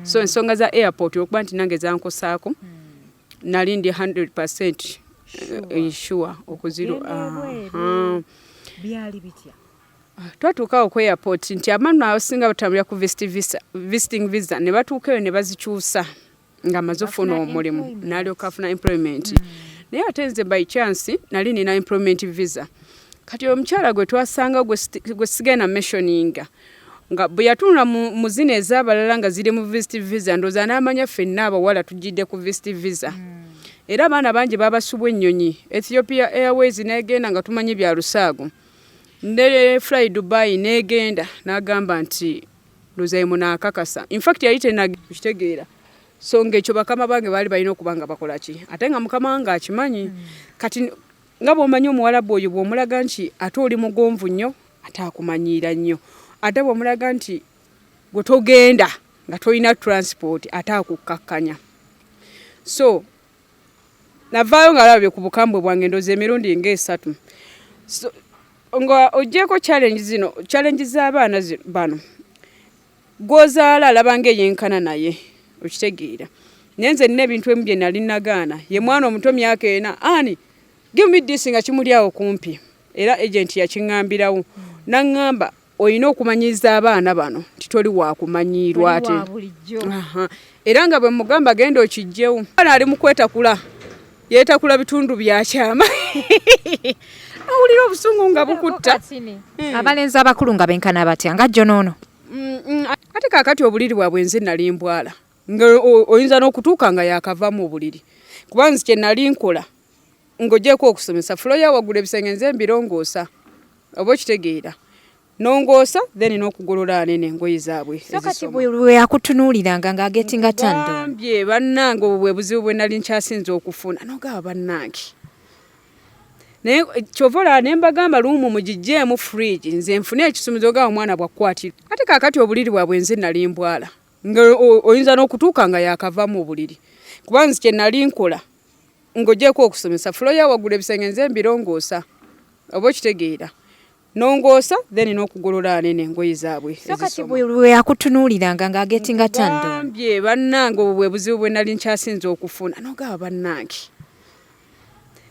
So ensonga za airport okuba nti nange zankosaako nali ndi 100% sure okuziru byali bitya twatuukawo ku airport nti abantu abasinga batambulira ku visiting visa ne batuukayo ne bazikyusa nga maze ofuna omulimu n'alyoka afuna employment naye ate nze by chance nali nina employment visa kati omukyala gwe twasanga gwe sigenda mentioninga nga bwe yatunula mu zino ez'abalala nga ziri mu visiting visa ndooza n'amanya ffenna abawala tujjidde ku visiting visa era abaana bangi babasubwa ennyonyi Ethiopia Airways n'egenda nga tumanyi bya lusaago ne fly Dubai n'egenda n'agamba nti ndooza munaakakasa in fact yali tenakitegeera so ng'ekyo bakama bange baali balina okuba nga bakola ki ate nga mukama wange akimanyi kati nga bw'omanyi omuwarabu oyo bw'omulaga nti ate oli mugonvu nnyo ate akumanyiira nnyo ate bw'omulaga nti gwe togenda nga tolina transport ate akukkakkanya so navaayo nga alabye ku bukambwe bwange ndooza emirundi ng'esatu so nga oggyeko challenge z'abaana bano gw'ozaala alaba ng'eyenkana naye okitegeera naye nze nina ebintu ebimu bye nali nagaana ye mwana omuto myaka ena ani give me this nga kimuli awo kumpi era agent yakiŋŋambirawo naŋŋamba olina okumanyiza abaana bano titoli waakumanyiirwa ate era nga bwe mugamba genda okijjewo ana ali mu kwetakula yeetakula bitundu byakyama awulira obusungu nga bukutta abalenzi abakulu nga benkana batya nga jjo noono ate kaakati obuliri bwabwe nze nali mbwala nga oyinza n'okutuuka nga yakava mu buliri kuba nzi kye nali nkola ng'oggyeko okusomesa fuloya waggula ebisenge nze mbirongoosa oba okitegeera nongoosa then n'okugolola anene engoye zaabwe kati bwe yakutunuuliranga ng'agetinga tando bambye bannange obwo bwe buzibu bwe nali nkyasinza okufuna nogaba bannange naye kyovola ne mbagamba luumu mugijjeemu fridge nze nfune ekisumizo ga omwana bwakkwatira ate kaakati obuliri bwabwe nze nali mbwala nga oyinza n'okutuuka nga yakava mu buliri kuba nzi kye nali nkola ng'oggyeko okusomesa fuloya waggula ebisenge nze mbirongoosa oba okitegeera nongoosa then n'okugolola anene engoye zaabwe kati bwe yakutunuuliranga ng'agetinga tando bambye bannange obwo bwe buzibu bwe nali nkyasinza okufuna nogaba bannange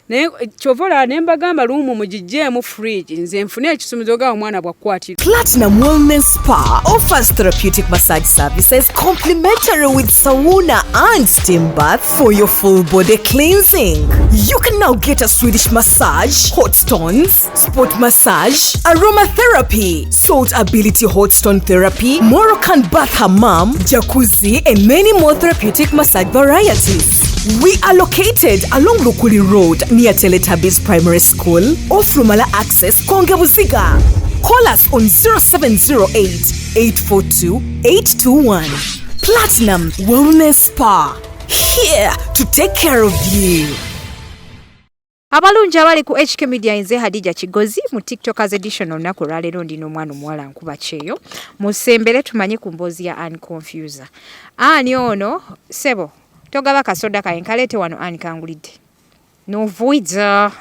naye kyovola ne mbagamba luumu mugijjeemu fridge nze nfune ekisumizo ga omwana bwakkwatira. Platinum Wellness Spa offers therapeutic massage services complimentary with sauna and steam bath for your full body cleansing. You can now get a Swedish massage, hot stones, sport massage, aromatherapy, salt ability hot stone therapy, Moroccan bath hammam, jacuzzi, and many more therapeutic massage varieties. We are located along Lukuli Road near Teletubbies Primary School, off Lumala Access, Kongebuziga. Call us on 0708-842-821. Platinum Wellness Spa, here to take care of you. Abalungi abali ku HK Media nze Hadija Kigozi mu TikTokers edition olunaku olwaleero ndino omwana omuwala nkuba kyeyo musembere tumanye ku mboozi ya Comfuser. Ani ono sebo togaba kasoda kayenkalete wano ani kangulidde novuiza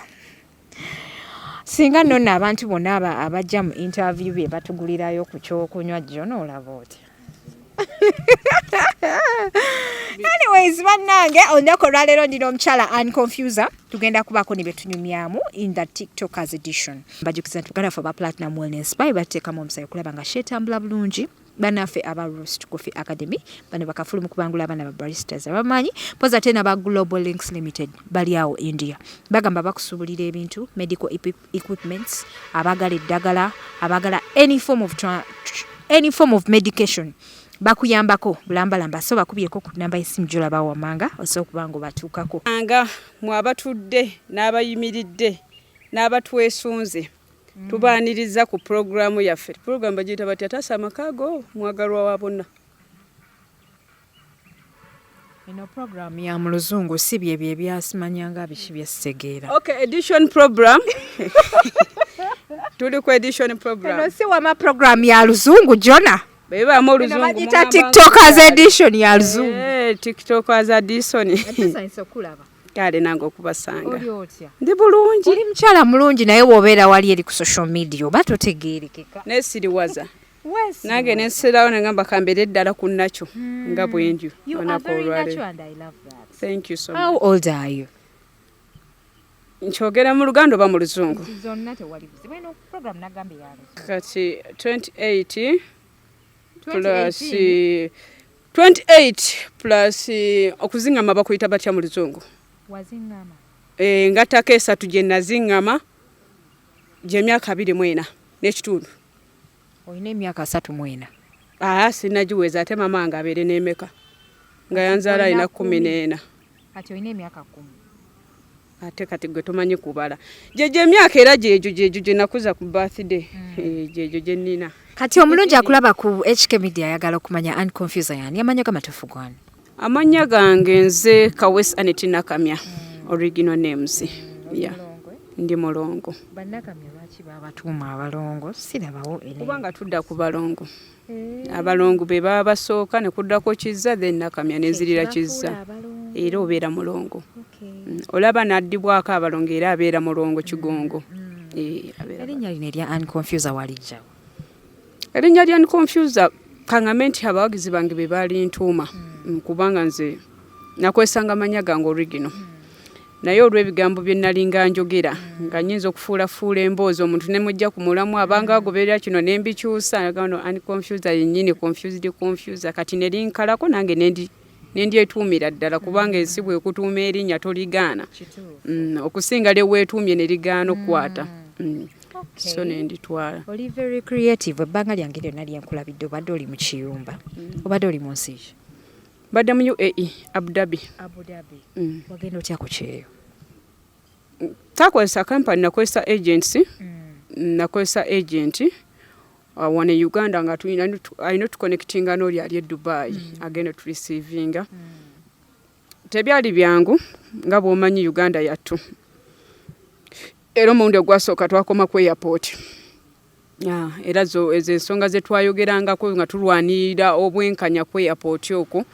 singa nonna abantu bonna abajja mu interview bye batugulirayo ku kyokunywa jjono olaba otya. Anyways, bannange olunaku olwaleero ndino omukyala Comfuser tugenda kubaako ne betunyumyamu in the TikTokers edition. Mbajukiza nti Uganda for Platinum Wellness Spa bateekamu omusayi kulaba nga sheetambula bulungi. Banaffe aba Roast Coffee Academy bano bakafulu mu kubangula abana ba baristas abamanyi poza tena ba Global Links Limited bali awo India bagamba bakusubulira ebintu medical equipments abagala eddagala abagala any form of medication bakuyambako bulambalamba so bakubyeko ku namba y'essimu gy'olaba wamanga osobola kuba batuukako anga mwabatudde n'abayimiridde n'abatwesunze tubaaniriza ku programu yaffe. Programu bagiyita batya tasa amakago mwagalwa wa bonna. Eno programu ya mu luzungu si bye byasimanyanga biki byessegeera. Okay, edition program. Tuli ku edition program. Eno si wama programu ya luzungu jona. Beba mo luzungu. Bagiyita TikTokers edition ya luzungu. TikTokers edition. Atesa isokulaba. Kale nange okubasanga. Oli otya? Ndi bulungi. Oli mukyala mulungi naye wobeera wali eri ku social media oba totegeerekeka. Nesiriwaza. nange nenserawo nengamba kambere eddala ku nakyo nga bwenju. You are very natural and I love that. Thank you so much. How old are you? Nkyogera mu Luganda oba mu Luzungu? Zonna tewali buzibu eno program nagambe ya Luzungu. Kati 28 plus okuzingama bakuyita batya mu Luzungu? Wazingama. Ngattako 3 gye nazingama gye myaka 24 n'ekitundu. Oyina emyaka 34. Sinagiweza ate mama wange abeere n'emeka nga yanzaala alina 14. Kati oyina emyaka 10. Ate kati gwe tomanyi kubala. Gye emyaka era gyejo gye nakuza ku birthday. Gyejo gye nnina. Kati omulungi akulaba ku HK Media ayagala okumanya and Comfuser yani amanya gamatuufu gani? Amanya gange nze Kawes Aneti Nakamya. Original names. Yeah. Ndi Mulongo. Bannakamya lwaki babatuuma abalongo? Sirabawo ene. Kubanga tudda ku balongo. Abalongo be baba basooka ne kuddako Kizza then Nakamya nenzirira Kizza. Era obeera Mulongo. Olaba naddibwako abalongo era abeera Mulongo Kigongo. Erinnya lino erya and Comfuser walijjawo? Erinnya lya Comfuser kangamenti abawagizi bange be baali ntuuma. Kubanga nze nakwesanga manya gange original. Naye olw'ebigambo bye nalinga njogera nga nnyinza okufuulafuula emboozi omuntu ne mujja ku mulamu abanga agoberera kino ne mbikyusa gano and Comfuser yennyini Comfuser kati ne linkalako nange nendyetuumira ddala kubanga ensi bwekutuuma erinnya toligaana. Okusinga lye weetuumye ne ligaana okukwata. So nenditwala. Oli very creative. Ebbanga lyange lyonna lyenkulabidde obadde oli mu Mukiyumba. Obadde oli mu nsi ki? Badde mu UAE, Abu Dhabi. Wagenda otya ku kyeyo? Takozesa company nakozesa agency. Nakozesa agent. Wano e Uganda nga alina tuconnectinga n'oli ali e Dubai. Agenda tu receivinga. Tebyali byangu nga bw'omanyi Uganda yattu. Era omundi ogwasooka twakoma ku airport. Era ezo ensonga ze twayogerangako nga tulwanirira obwenkanya ku airport okwo.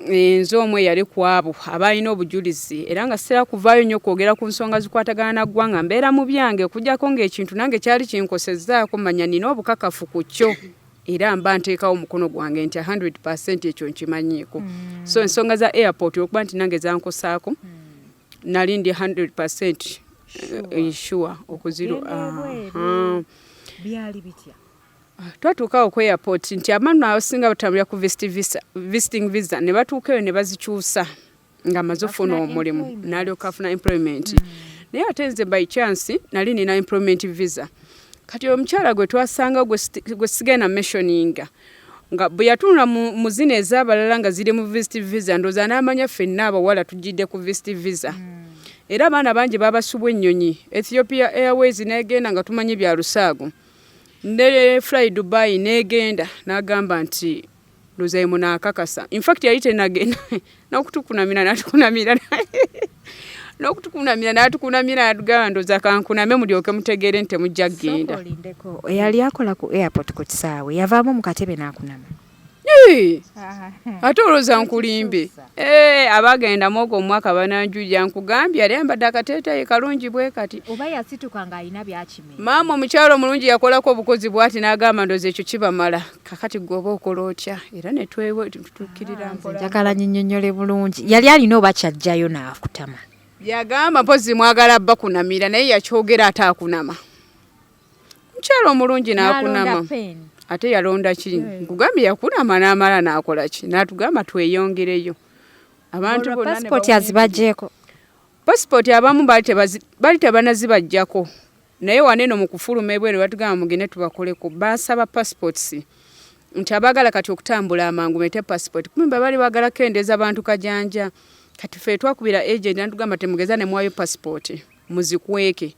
Nze omwe yali ku abo abalina obujulizi era nga sera kuvaayo nnyo kwogera ku nsonga zikwatagana na ggwanga mbeera mu byange okujjako ng'ekintu nange kyali kinkosezzaako manya nina obukakafu ku kyo era mba nteekawo omukono gwange nti 100% ekyo nkimanyiiko. So ensonga za airport okuba nti nange zankosaako nali ndi 100% sure okuziru. Byali bitya? Twatuukawo ku airport nti abantu abasinga batambulira ku visiting visa ne batuukayo ne bazikyusa nga amaze ofuna omulimu n'alyoka afuna employment. Naye ate nze by chance nali nina employment visa. Kati omukyala gwe twasanga gwe sigenda mentioninga nga bwe yatunula mu zino ez'abalala nga ziri mu visiting visa ndooza n'amanya ffenna abawala tujjidde ku visiting visa. Era abaana bangi babasubwa ennyonyi. Ethiopia Airways n'egenda nga tumanyi bya lusaago. Ne fly Dubai n'egenda n'agamba nti ndooza mu naakakasa. In fact yali tenagenda n'okutukunamira n'atukunamira. N'okutukunamira n'atukunamira n'atugamba ndooza kankuname mulyoke mutegeere nti temujja kgenda. Eyali akola ku airport ku kisaawe yavaamu mu katebe n'akunama. Ate olowooza nkulimbe. Abagenda mwogo omwaka bananjuja nkugambye yali ayambadde akateetayi kalungi bwe kati. Oba yasituka ng'alina byakimenya. Maama omukyalo omulungi yakolako obukozi bw'ati n'agamba ndooza ekyo kibamala. Kakati gwe oba okola otya? Era ne tutuukirira mpola. Njagala nnyinnyonnyole bulungi. Yali alina oba kyajjayo n'akutama. Yagamba mpozi mwagala bba kunamira naye yakyogera ate akunama. Omukyalo omulungi n'akunama. Ate yalonda ki? Nkugambye yakunama n'amala n'akola ki? N'atugamba tweyongereyo. Abantu bonna passport yazibajjeko. Passport abamu bali tebanazibajjako. Naye waneno mu kufuluma ebweru batugamba mugende tubakoleko. Basaba passports. Nti abagala kati okutambula amangu mete passport. Kumbe bali bagala kendeza abantu kajanja. Kati ffe twakubira agent n'atugamba temugeza ne mwayo passport. Muzikweke.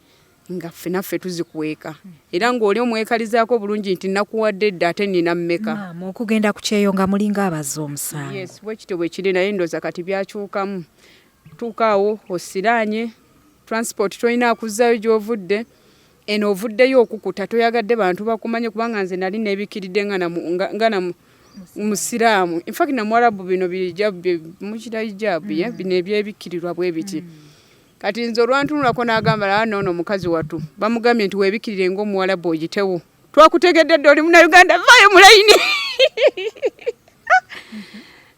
Nga ffenaffe tuzikweka. Era ng'oli omwekalizaako bulungi nti nakuwadde dda ate nnina mmeka. Maama okugenda ku kyeyo nga mulinga abazza omusango. Yes, bwekityo bwe kiri naye ndooza kati byakyukamu. Tuukaawo osiraanye transport tolina akuzzaayo gy'ovudde. Eno ovuddeyo okukuta toyagadde bantu bakumanye kubanga nze nali neebikiridde nga na musiraamu. In fact na Mwarabu bino bijabu mukira hijabu bino ebyebikirirwa bwe biti. Kati nze olwantunulako n'agamba noono mukazi wattu bamugambye nti weebikirire ng'Omuwarabu ogitewo twakutegedde dde oli Munnayuganda vaayo mu layini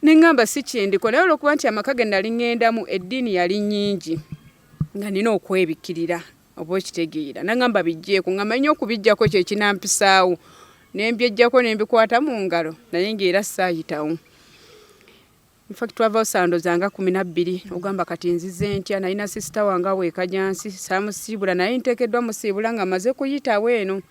ne ngamba si kyendiko naye olwokuba nti amaka ge nali ŋŋendamu eddiini yali nnyingi nga nina okwebikkirira oba okitegeera nangamba bijjeeko nga manyi okubijjako kye kinampisaawo ne mbyejjako ne mbikwata mu ngalo naye ng'era saayitawo. Infact twava sandoza nga 12 ogamba kati nzize ntya nalina sisita wange weekajansi saamusiibula naye nteekeddwa musiibula nga maze kuyitawo eno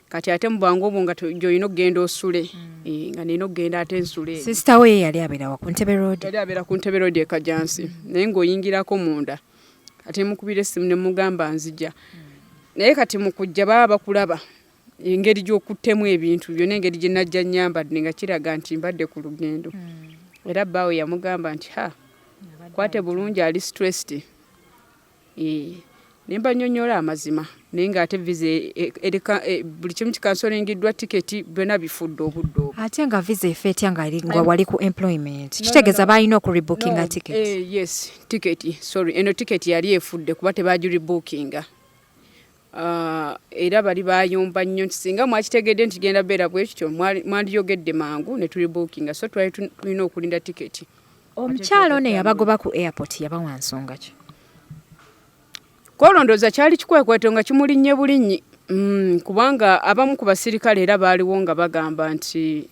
kati ate mu bwangu obwo nga gy'olina okugenda osule nga nina okugenda ate nsule. Sisita we yali abeera ku Ntebe Road? Yali abeera ku Ntebe Road e Kajansi naye ng'oyingirako munda ate mukubira essimu ne mugamba nzija naye kati mu kujja baba bakulaba engeri gy'okuttemu ebintu byonna engeri gye najja nnyambadde nga kiraga nti mbadde ku lugendo. Era bbaawe yamugamba nti kwate bulungi ali stressed. Ne mbanyonnyola amazima naye ng'ate visa buli kimu kikansolingiddwa tiketi byonna bifudde obudde obwo. Ate nga visa efe etya nga wali ku employment kitegeeza balina okurebookinga ticket? Yes, tiketi eno tiketi yali efudde kuba tebagirebookinga. Era bali bayomba nnyo nti singa mwakitegedde nti genda beera bwe kityo mwandiyogedde mangu ne tulibookinga so twali tulina okulinda tiketi. Omukyalo ne yabagoba ku airport yabawa nsonga ki? Kolondooza kyali kikwekweto nga kimulinnye bulinnyi kubanga abamu ku basirikale era baaliwo nga bagamba nti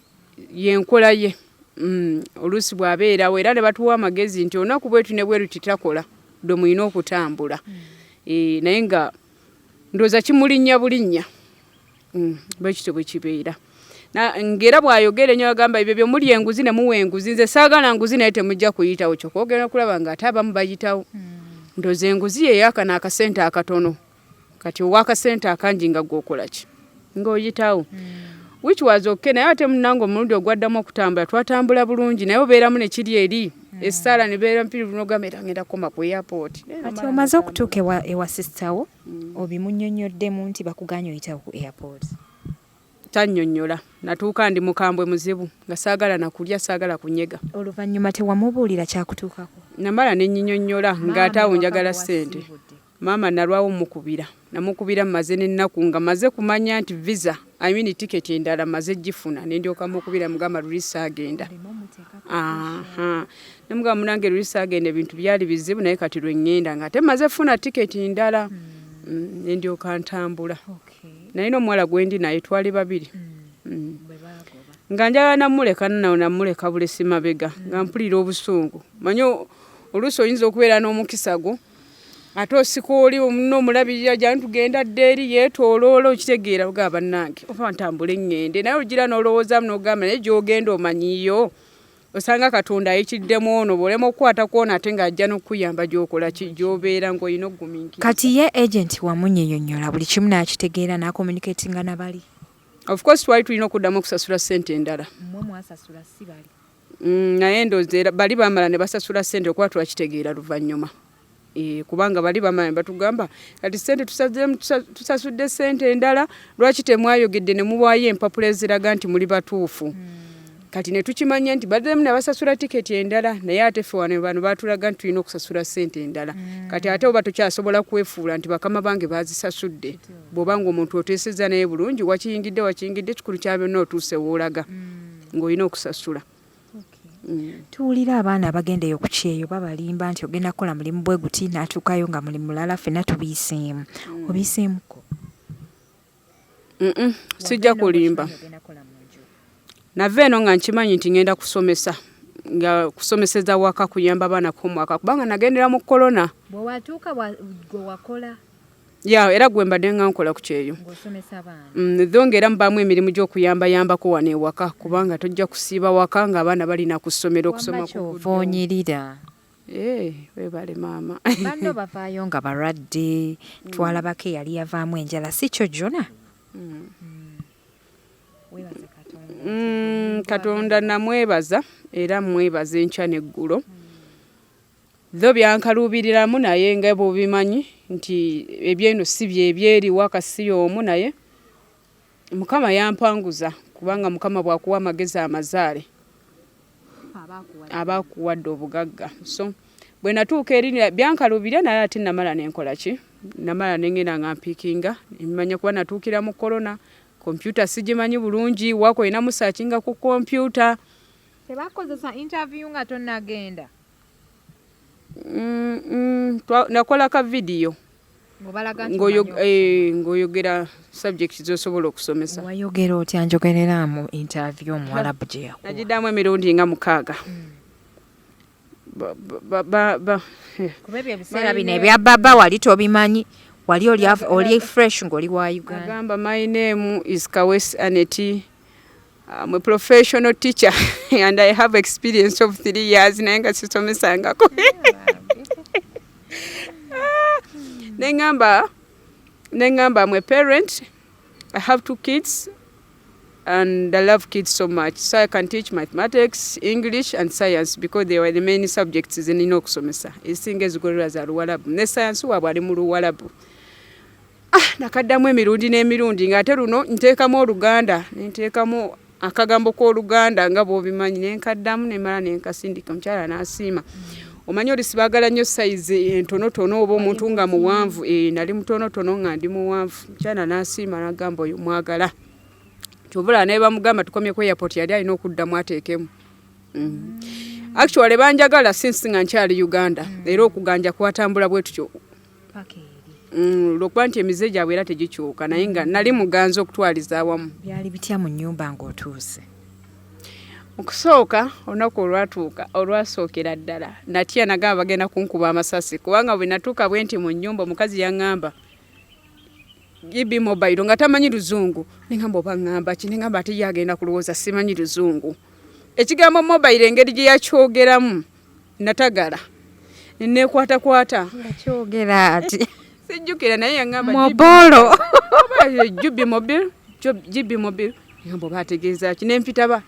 yenkola ye oluusi bw'abeerawo era ne batuwa amagezi nti olunaku bwetu ne bweru titakola dwe mulina okutambula naye nga ndooza kimulinnya bulinnya bwe kityo bwe kibeera ng'era bw'ayogera ennyo agamba ebyo bye muli enguzi ne muwa enguzi nze saagala nguzi naye temujja kuyitawo kyokka ogenda kulaba ng'ate abamu bayitawo. Ndooza enguzi yeeyaka n'akasente akatono kati ow'akasente akangi nga gw'okola ki ng'oyitawo which was okay naye ate munnange omulundi ogwaddamu okutambula twatambula bulungi naye obeeramu ne kiri eri essaala ne beera mpirivu n'ogamba era ngenda kukoma ku airport. Kati omaze okutuuka ewa sisitawo obimunnyonnyoddemu nti bakuganya oyitawo ku airport? Tannyonnyola natuuka ndi mukambwe muzibu nga saagala nakulya saagala kunyega. Oluvannyuma tewamubuulira kyakutuukako? Namala ne nnyinyonnyola ng'ate awo njagala ssente. Maama nalwawo namukubira maze n'ennaku nga maze kumanya nti visa tiketi endala maze gifuna ne ndyoka mukubira mugamba lulisi agenda. Ne mugamba munange lulisi agenda ebintu byali bizibu naye kati lwe ŋŋenda ng'ate maze funa tiketi endala ne ndyoka ntambula. Nalina omuwala gwendi naye twali babiri nga njagala namuleka namuleka bulesi mabega nga mpulira obusungu. Manyi oluusi oyinza okubeera n'omukisa gwo ate osika oli n'omulabirira gyani tugenda dde eri yeetooloola okitegeera ogaba bannange oba ntambule ŋŋende naye ogira n'olowoozaamu n'ogamba naye gy'ogenda omanyiyo osanga Katonda ayikiddemu ono bw'olema okukwata kwona ate ng'ajja n'okuyamba gy'okola ki gy'obeera ng'olina okugumiikiriza. Kati ye agenti wamunnyonyola buli kimu n'akitegeera n'akomunikatinga nabali? Of course twali tulina okuddamu okusasula ssente endala. Mmwe mwasasula si bali? Naye ndowooza bali bamala ne basasula ssente okuba twakitegeera luvannyuma. Kubanga bali bamala ne batugamba kati ssente tusasudde ssente endala lwaki temwayogedde ne muwaayo empapula eziraga nti muli batuufu. Kati ne tukimanya nti baddemu ne basasula tiketi endala naye ate ffe wano bano baatulaga nti tulina okusasula ssente endala. Kati ate oba tukyasobola kwefuula nti bakama bange baazisasudde bw'oba ng'omuntu oteesezza naye bulungi wakiyingidde kikulu kya byonna otuuse woolaga ng'olina okusasula. Tuwulira abaana abagendeyo ku kyeyo babalimba nti ogenda kukola mulimu bwe guti n'atuukayo nga mulimu mulala ffenna tubiiseemu. Obiiseemuko? Sijja kulimba. Nava eno nga nkimanyi nti ngenda kusomesa nga kusomeseza waka kuyamba abaana kumwaka kubanga nagendera mu korona. Bwe watuuka gwe wakola? Era gwe mbadde nga nkola ku kyeyo. Ng'osomesa abaana? Dhongera mubaamu emirimu gy'okuyambayambako wano ewaka kubanga tojja kusiiba waka ng'abaana balina ku ssomero okusoma ku ovoonyirira. Weebale maama. Banno bavaayo nga balwadde twalabako eyali yavaamu enjala si kyo Jona? Weebaze Katonda namwebaza era mwebaza enkya n'eggulo. Dho byankaluubiriramu naye nga bw'obimanyi nti ebyeno si byebyeri wakasi y'omu naye Mukama yampanguza kubanga Mukama bw'akuwa amagezi amazaale abaakuwadde obugagga. So bwe natuuka eri byankaluubirira naye ate namala nenkola ki? Namala nengenda nga mpiikinga mmanya kuba natuukira mu korona computer sigimanyi bulungi wako ina musachinga ku computer tebakozesa interview nga tonnagenda nakola ka video ngoyogera subject zosobola okusomesa wayogera otya njogerera mu interview Omuwarabu gye yakuwa nagidamu emirundi nga 6 kuba ebyo ebiseera bino ebya baba wali tobimanyi wali oli fresh ng'oli wa Uganda agamba my name is Kawesi Aneti. I'm a professional teacher and I have experience of 3 years naye nga sisomesangako nengamba I'm a parent. I have 2 kids and I love kids so much, so I can teach mathematics, English and science because they were the main subjects zenina okusomesa ezisinga ezigolera za Luwarabu ne science waabwe ali mu Luwarabu. Nakaddamu emirundi n'emirundi ng'ate luno nteekamu Oluganda nenteekamu akagambo k'Oluganda nga bw'obimanyi nenkaddamu nemala nenkasindika omukyala n'asiima. Omanyi oli sibagala nnyo size entonotono oba omuntu nga muwanvu nali mutonotono nga ndi muwanvu omukyala n'asiima n'agamba oyo mwagala kyobula naye bamugamba tukomye ku airport yali alina okuddamu ateekemu. Actually banjagala since nga nkyali Uganda era okuganja kwatambula bwe tutyo lwokuba nti emize gyabwe era tegikyuka naye nga nali muganza okutwaliza awamu. Byali bitya mu nnyumba ng'otuuse? Okusooka olunaku olwasookera ddala natya nagamba bagenda kunkuba amasasi kubanga bwe natuuka bwe nti mu nnyumba omukazi yaŋŋamba gibi mobile nga tamanyi Luzungu nengamba oba ŋŋamba ki nengamba ate yagenda kulowooza simanyi Luzungu ekigambo mobile engeri gye yakyogeramu natagala nekwatakwata kyogera ati sijjukira naye yaŋŋamba mobolo gibi mobile nengamba oba ategeeza ki nempitaba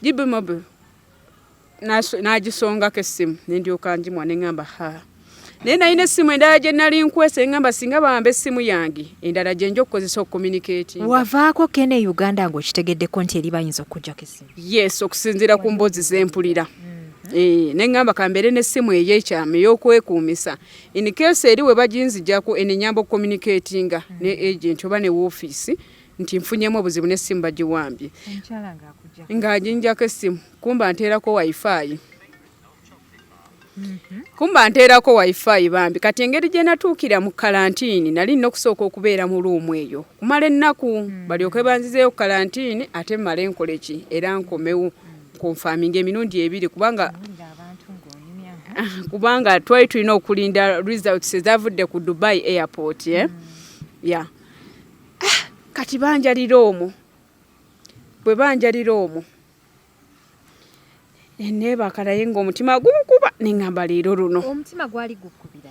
gibi mobile nagisongako essimu nendyoka njimwa nengamba ha naye nalina essimu endala gye nali nkwese ngamba singa bawamba essimu yange endala gye nja okukozesa okucommunicate. Wavaako kene Uganda ng'okitegeddeko nti eri bayinza okuggyako essimu? Yes, okusinziira ku mboozi z'empulira. Nengamba kambeere n'essimu ey'ekyama ey'okwekuumisa in case eri we baginzijjako enenyamba okucommunicatinga ne agent oba ne woofiisi nti nfunyemu obuzibu n'essimu bagiwambye ng'aginjako essimu kumba nteerako wifi. Kumba nteerako wifi bambi kati engeri gye natuukira mu kalantiini nali nina okusooka okubeera mu luumu eyo kumala ennaku balyoke banzizeeyo kalantiini ate mmale nkole ki era nkomewo konfaminga emirundi 2 kubanga twali tulina okulinda results ezavudde ku Dubai airport kati banjalira omwo bwe banjalira omwo neebaka naye ng'omutima gunkuba neŋŋamba leero luno. Omutima gwali gukubira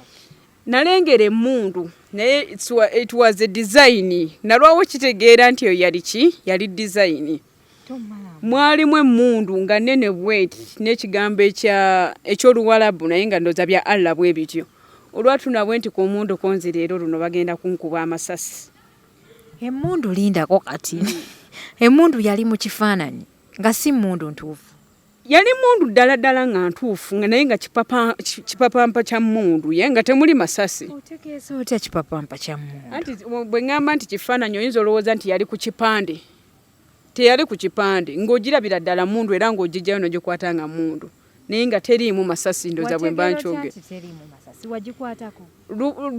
nalengera emmundu naye it was a design nalwawo kitegeera nti eyo yali design mwalimu emmundu nga nnene bweti n'ekigambo eky'Oluwarabu naye nga ndooza bya Allah bwe bityo olwatuna bwe nti ku mmundu konzi leero luno bagenda kunkuba amasasi. Emmundu lindako kati emmundu yali mu kifaananyi nga si mmundu ntuufu? Yali mundu ddala nga ntuufu nga naye nga kipapampa kya mmundu ye nga temuli masasi. Otegeeza otya kipapampa kya mmundu? Anti bwe ŋŋamba nti kifaananyi oyinza olowooza nti yali ku kipande. Teyali ku kipande ng'ogirabira ddala mmundu era ng'ogijjayo n'ogikwata nga mmundu naye nga teriimu masasi ndooza bwe mba nkyogera.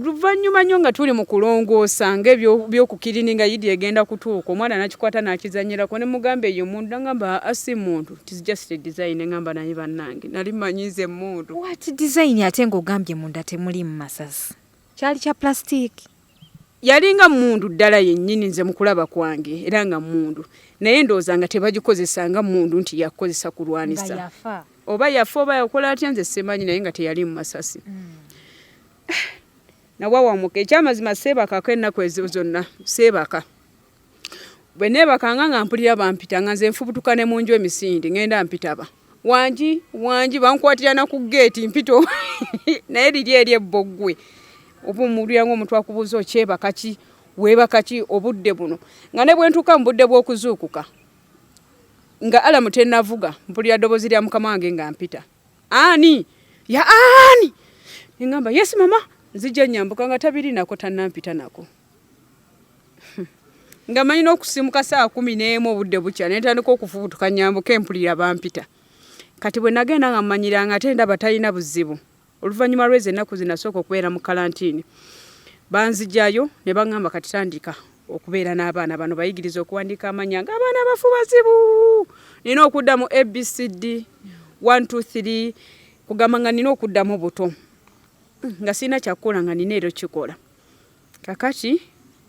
Luvannyuma nnyo nga tuli mu kulongoosa ng'ebyokukirini nga Yidi egenda kutuuka omwana nakikwata n'akizannyirako ne mugamba eyo mmundu nagamba asi mmundu it is just a design ngamba naye bannange nali mmanyize mmundu. What design ate ng'ogambye munda temuli mu masasi? Kyali kya plastic? Yali nga mmundu ddala yennyini nze mu kulaba kwange era nga mmundu naye ndowooza nga tebagikozesa nga mmundu nti yakozesa kulwanisa oba yafa oba yakola atya nze simanyi naye nga teyali mu masasi. Nawawamuka ekyamazima seebakako ennaku ezo zonna seebaka bwe neebakanga nga mpulira bampita nga nze nfubutuka ne mu nju emisindi ngenda mpitaba wangi bankwatira na ku geeti mpito naye liri eri ebboggwe oba omulyango omutwe akubuuza okyebaka ki weebaka ki obudde buno nga ne bwe ntuuka mu budde bw'okuzuukuka nga alamu tennavuga mpulira ddoboozi lya mukama wange nga mpita ani neŋŋamba yes mama nzijja nyambuka nga tabiri nako tannampita nako nga manyina okusimuka saa 11 obudde bukya ne ntandika okufubutuka nyambuka empulira bampita kati bwe nagenda nga mmanyiranga ate ndaba talina buzibu oluvannyuma lwezi ennaku zinasooka okubeera mu kalantini banzijjayo ne baŋŋamba kati tandika okubeera n'abaana bano bayigiriza okuwandiika amanya ng'abaana bafu bazibu nina okudda mu abcd 1 2 3 kugamba nga nina okuddamu buto nga sirina kyakukola nga nina ero kikola kakati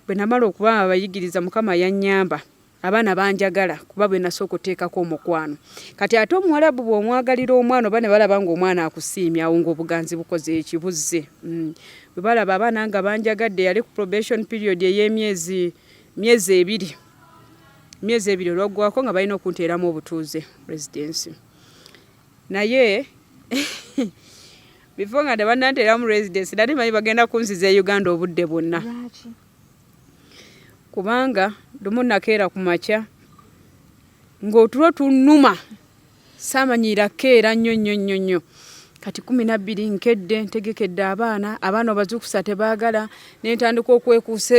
bwe namala okuba abayigiriza mukama yannyamba abaana banjagala kuba bwe nasooka okuteekako omukwano kati ate omuwarabu bw'omwagalira omwana oba ne balaba ng'omwana akusiimya awo ng'obuganzi bukoze ekibuzze bwe balaba abaana nga banjagadde yali ku probation period ey'emyezi 2 olwaggwako nga balina okunteeramu obutuuze residency naye before nga tebananteeramu residency nali manyi bagenda kunziza e Uganda obudde bwonna kubanga lumu nakeera ku makya ng'otulo tunnuma saamanyira keera nnyo kati 12 nkedde ntegekedde abaana obazukusa tebaagala nentandika okwekuusa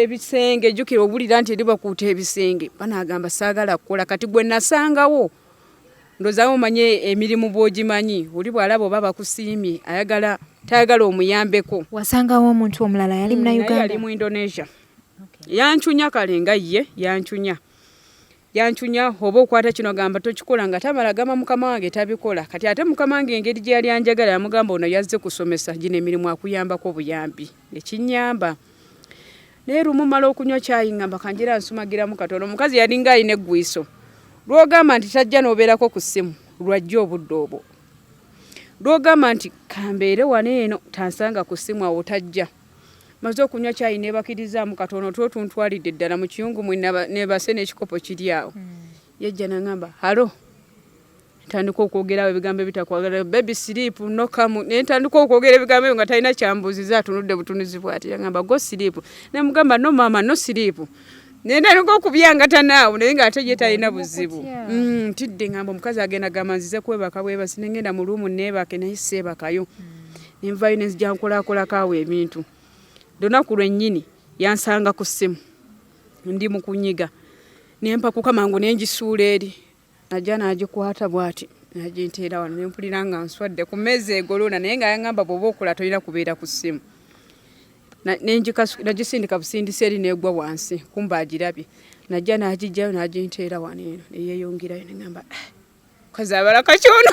ebisenge jjukira obulira nti eri bakuuta ebisenge banaagamba saagala kukola kati gwe nasangawo ndozaawo omanye emirimu bw'ogimanyi oli bw'alaba oba bakusiimye tayagala omuyambeko wasangawo omuntu omulala yali mu Uganda yali mu Indonesia yanchunya kale nga ye yanchunya oba okwata kino gamba tokikola nga tamala gama mukama wange tabikola kati ate mukama wange engeri gye yali anjagala yamugamba ono yazze kusomesa gino emirimu akuyambako buyambi nekinyamba naye lumu mala okunywa kyayi ngamba kanjira nsumagiramu katono omukazi yali nga alina eggwiiso lwogamba nti tajja n'obeerako ku ssimu lwajja obudde obwo lwogamba nti kambeere wano eno tansanga ku ssimu awo tajja maze okunywa kyayi nebakirizaamu katono tuntwalidde ddala mu kiyungu nebase n'ekikopo kiri awo yajja nangamba halo ntandika okwogerawo ebigambo ebitakwagala baby sleep no come nentandika okwogera ebigambo ebyo nga talina kyambuziza atunudde butunuzi bw'ati yangamba go sleep nemugamba no mama no sleep nentandika okubyangata naawe naye nga ate ye talina buzibu tidde ngamba omukazi agenda gamba nzize kwebaka bwebasi nengenda mu luumu neebake naye seebakayo nenvayo nenzija nkolaakolako awo ebintu lunaku lwennyini yansanga ku ssimu ndi mu kunyiga nempakuka mangu nenjisuula eri najja nagikwata bw'ati naginteera wano nempulira nga nswadde ku mmeeza egolona naye nga yangamba bw'oba okola tolina kubeera ku ssimu nagisindika busindisi eri negwa wansi kumba agirabye najja nagijjayo naginteera wano eno neyeeyongerayo negamba kazi abalaka kyono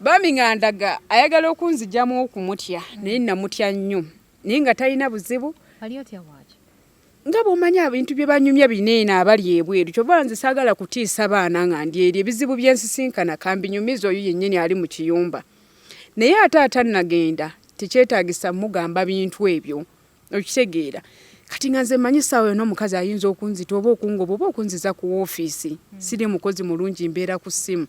bami ngandaga ayagala okunzijamu okumutya naye namutya nnyo naye nga talina buzibu nga bw'omanyi ebintu bye banyumya bineena abali ebweru kyova nze saagala kutiisa baana nga ndi eri ebizibu byensisinkana kambinyumiza oyo yennyini ali mu kiyumba naye ate atannagenda tekyetaagisa mugamba bintu ebyo okitegeera kati nga nze manyisaawo n'omukazi ayinza okunzita oba okungoba oba okunziza ku woofiisi siri mukozi mulungi mbeera ku ssimu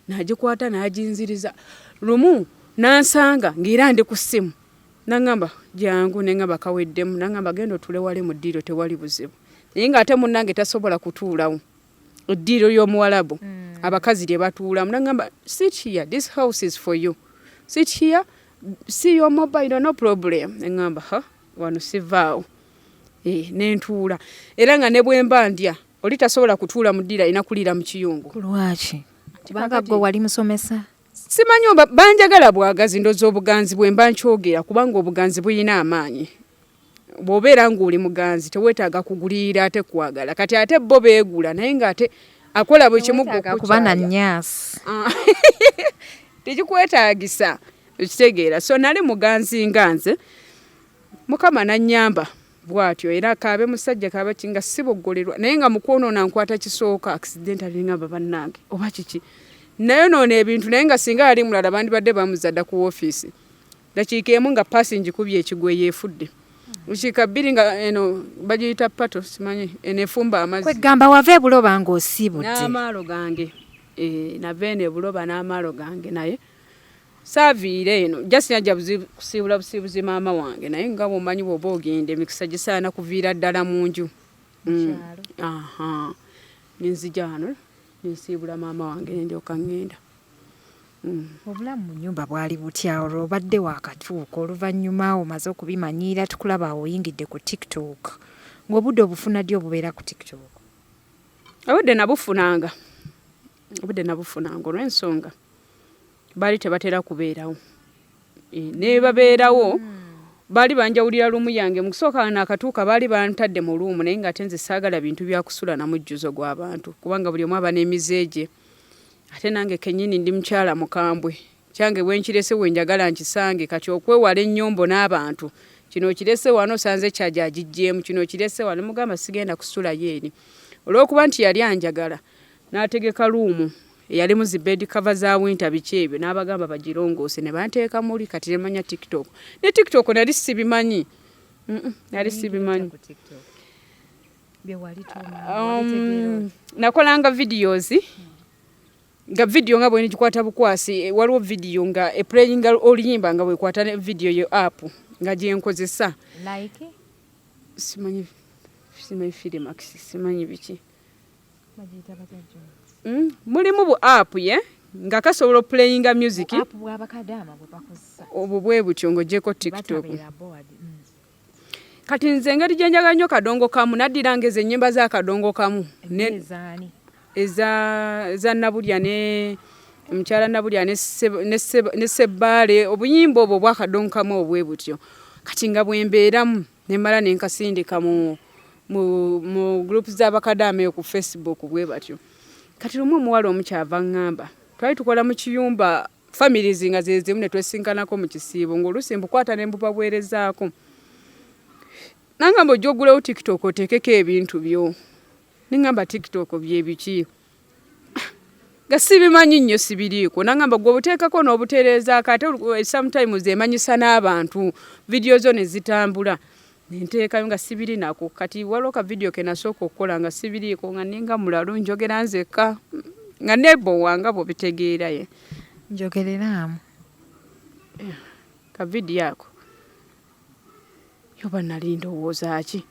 nagikwata naginziriza lumu nansanga ng'era ndi ku ssimu nangamba jangu nengamba kaweddemu nangamba genda otule wali mu ddiiro tewali buzibu naye ng'ate munnange tasobola kutuulawo eddiiro ly'omuwarabu abakazi lye batuulamu nangamba sit here this house is for you sit here see your mobile no problem nengamba wano sivaawo nentuula era nga ne bwemba ndya oli tasobola kutuula mu ddiiro alina kuliira mu kiyungu lwaki kubanga gwe wali musomesa simanyi banjagala bwagazi ndoza obuganzi bwe mba nkyogera kubanga obuganzi buyina amaanyi bw'obeera ng'oli muganzi teweetaaga kugulirira ate kwagala kati ate bo beegula naye ng'ate akola buli kimu kuba na nyaasi tekikwetaagisa ekitegeera so nali muganzi nga nze mukama nannyamba bwatyo era kaabe musajja kaabe kinga siboggolerwa naye nga mukwonoona nkwata kisooka accidentally ngamba bannange oba kiki naye noona ebintu naye nga singa ali mulala bandibadde bamuzadda ku woofiisi dakiika emu nga paasi ngikubye ekigwe yeefudde ukiika bbiri nga eno bagiyita pato simanyi enefumba amazzi kwegamba wava ebuloba ng'osiibudde n'amaalo gange nava eno ebuloba n'amaalo gange naye saaviire eno jasi najja kusiibula busiibuzi maama wange naye nga bw'omanyi bw'oba ogenda emikisa gisaana kuviira ddala mu nju nenzija wano nensiibula maama wange nendyoka ngenda Obulamu mu nnyumba bwali butya olwo obadde wakatuuka oluvannyuma omaze okubimanyiira tukulaba oyingidde ku TikTok ng'obudde obufuna ddi obubeera ku TikTok? Obudde nabufunanga olw'ensonga baali tebatera kubeerawo ne babeerawo baali banjawulira lumu yange mu kusooka n'akatuuka baali bantadde mu luumu naye nga ate nze saagala bintu byakusula na mujjuzo gw'abantu kubanga buli omu aba n'emizeege ate nange kennyini ndi mukyala mukambwe kyange bwenkirese wenjagala nkisange kati okwewala ennyombo n'abantu kino kirese wano sanze kyaja agijjeemu kino kirese wano mugamba sigenda kusula yeeni olw'okuba nti yali anjagala n'ategeka luumu eyali mu zibedi cover za winter biki ebyo n'abagamba bagirongoose ne banteeka muli kati nemanya TikTok ne TikTok nali sibimanyi nakolanga videos nga video nga bwe nigikwata bukwasi waliwo video nga playing oluyimba nga bwekwata ne video yo app nga gyenkozesa simanyi film simanyi biki mulimu bu app ye nga kasobola playinga music obwo bwe butyo ng'ogyeko TikTok kati nze ngeri gyenjaga nnyo kadongo kamu naddirangeza ennyimba za kadongo kamu eza Nabulya ne omukyala Nabulya ne Sebbaale obuyimba obwo bwakadongo kamu obwe butyo kati nga bwembeeramu nemmala nenkasindika mu group z'abakadaama ku Facebook bwe batyo kati lumu omuwala omukyava ngamba twali tukola mu Mukiyumba families nga zezimu ne twesinkanako mu kisiibo ng'olusi mbukwata ne mbubabwerezaako nangamba ojjogulewo TikTok oteekeko ebintu byo ningamba TikTok bye biki nga sibimanyi nnyo sibiriiko nangamba gwe obuteekako n'obutereezaako ate sometimes emanyisa n'abantu video zo ne zitambula nenteekayo nga sibiri nako kati waliwo ka video ke nasooka okukola nga sibiriiko nga ninga mulalu njogera nzekka nga nebo wanga bw'obitegeera ye njogereramu ka video ako yoba nali ndowooza ki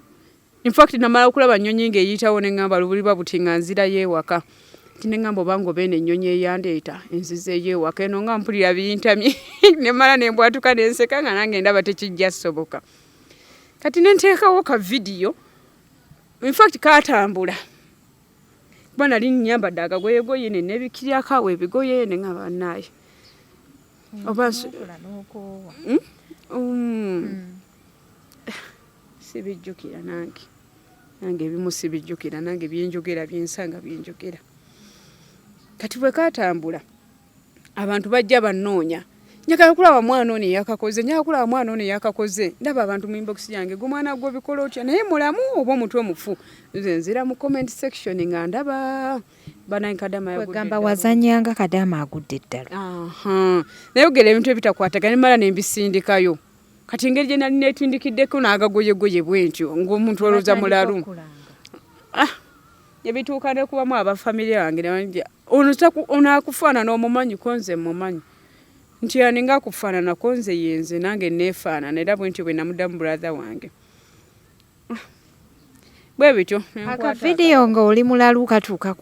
in fact namala okulaba nnyonyi ng'eyitawo ne ngamba lubuliba buti nga nzirayo ewaka ti ne ngamba obanga obeena ennyonyi eyandeeta enzizeeyo ewaka eno nga mpulira bintamye ne mala ne mbwatuka ne nseka nga nange ndaba tekijja soboka kati nenteekawo ka video in fact katambula kuba nali nnyambadde akagoyegoye ne nebikiryako ebigoye ne nga bannaaye oba sibijjukira nange ebimu sibijjukira nange byenjogera byensanga byenjogera kati bwe katambula abantu bajja bannoonya njagala kulaba mwana ono yakakoze njagala kulaba mwana ono yakakoze ndaba abantu mu inbox yange gwe mwana gwo bikola otya naye mulamu oba omutwe mufu nze nzira mu comment section nga ndaba bana Kadama yagudde gamba wazanyanga Kadama agudde ddala naye ogera ebintu ebitakwatagana mala nembisindikayo kati engeri gye nali neetindikiddeko n'agagoyegoye bwentyo ng'omuntu olowooza mulalu ebituuka ne kubamu abafamire yange ne ono akufaanana omumanyi ko nze mumanyi nti yani nga akufaanana ko nze yenze nange neefaanana era bwentyo bwe namuddamu brother wange bwe bityo aka video nga oli mulalu katuuka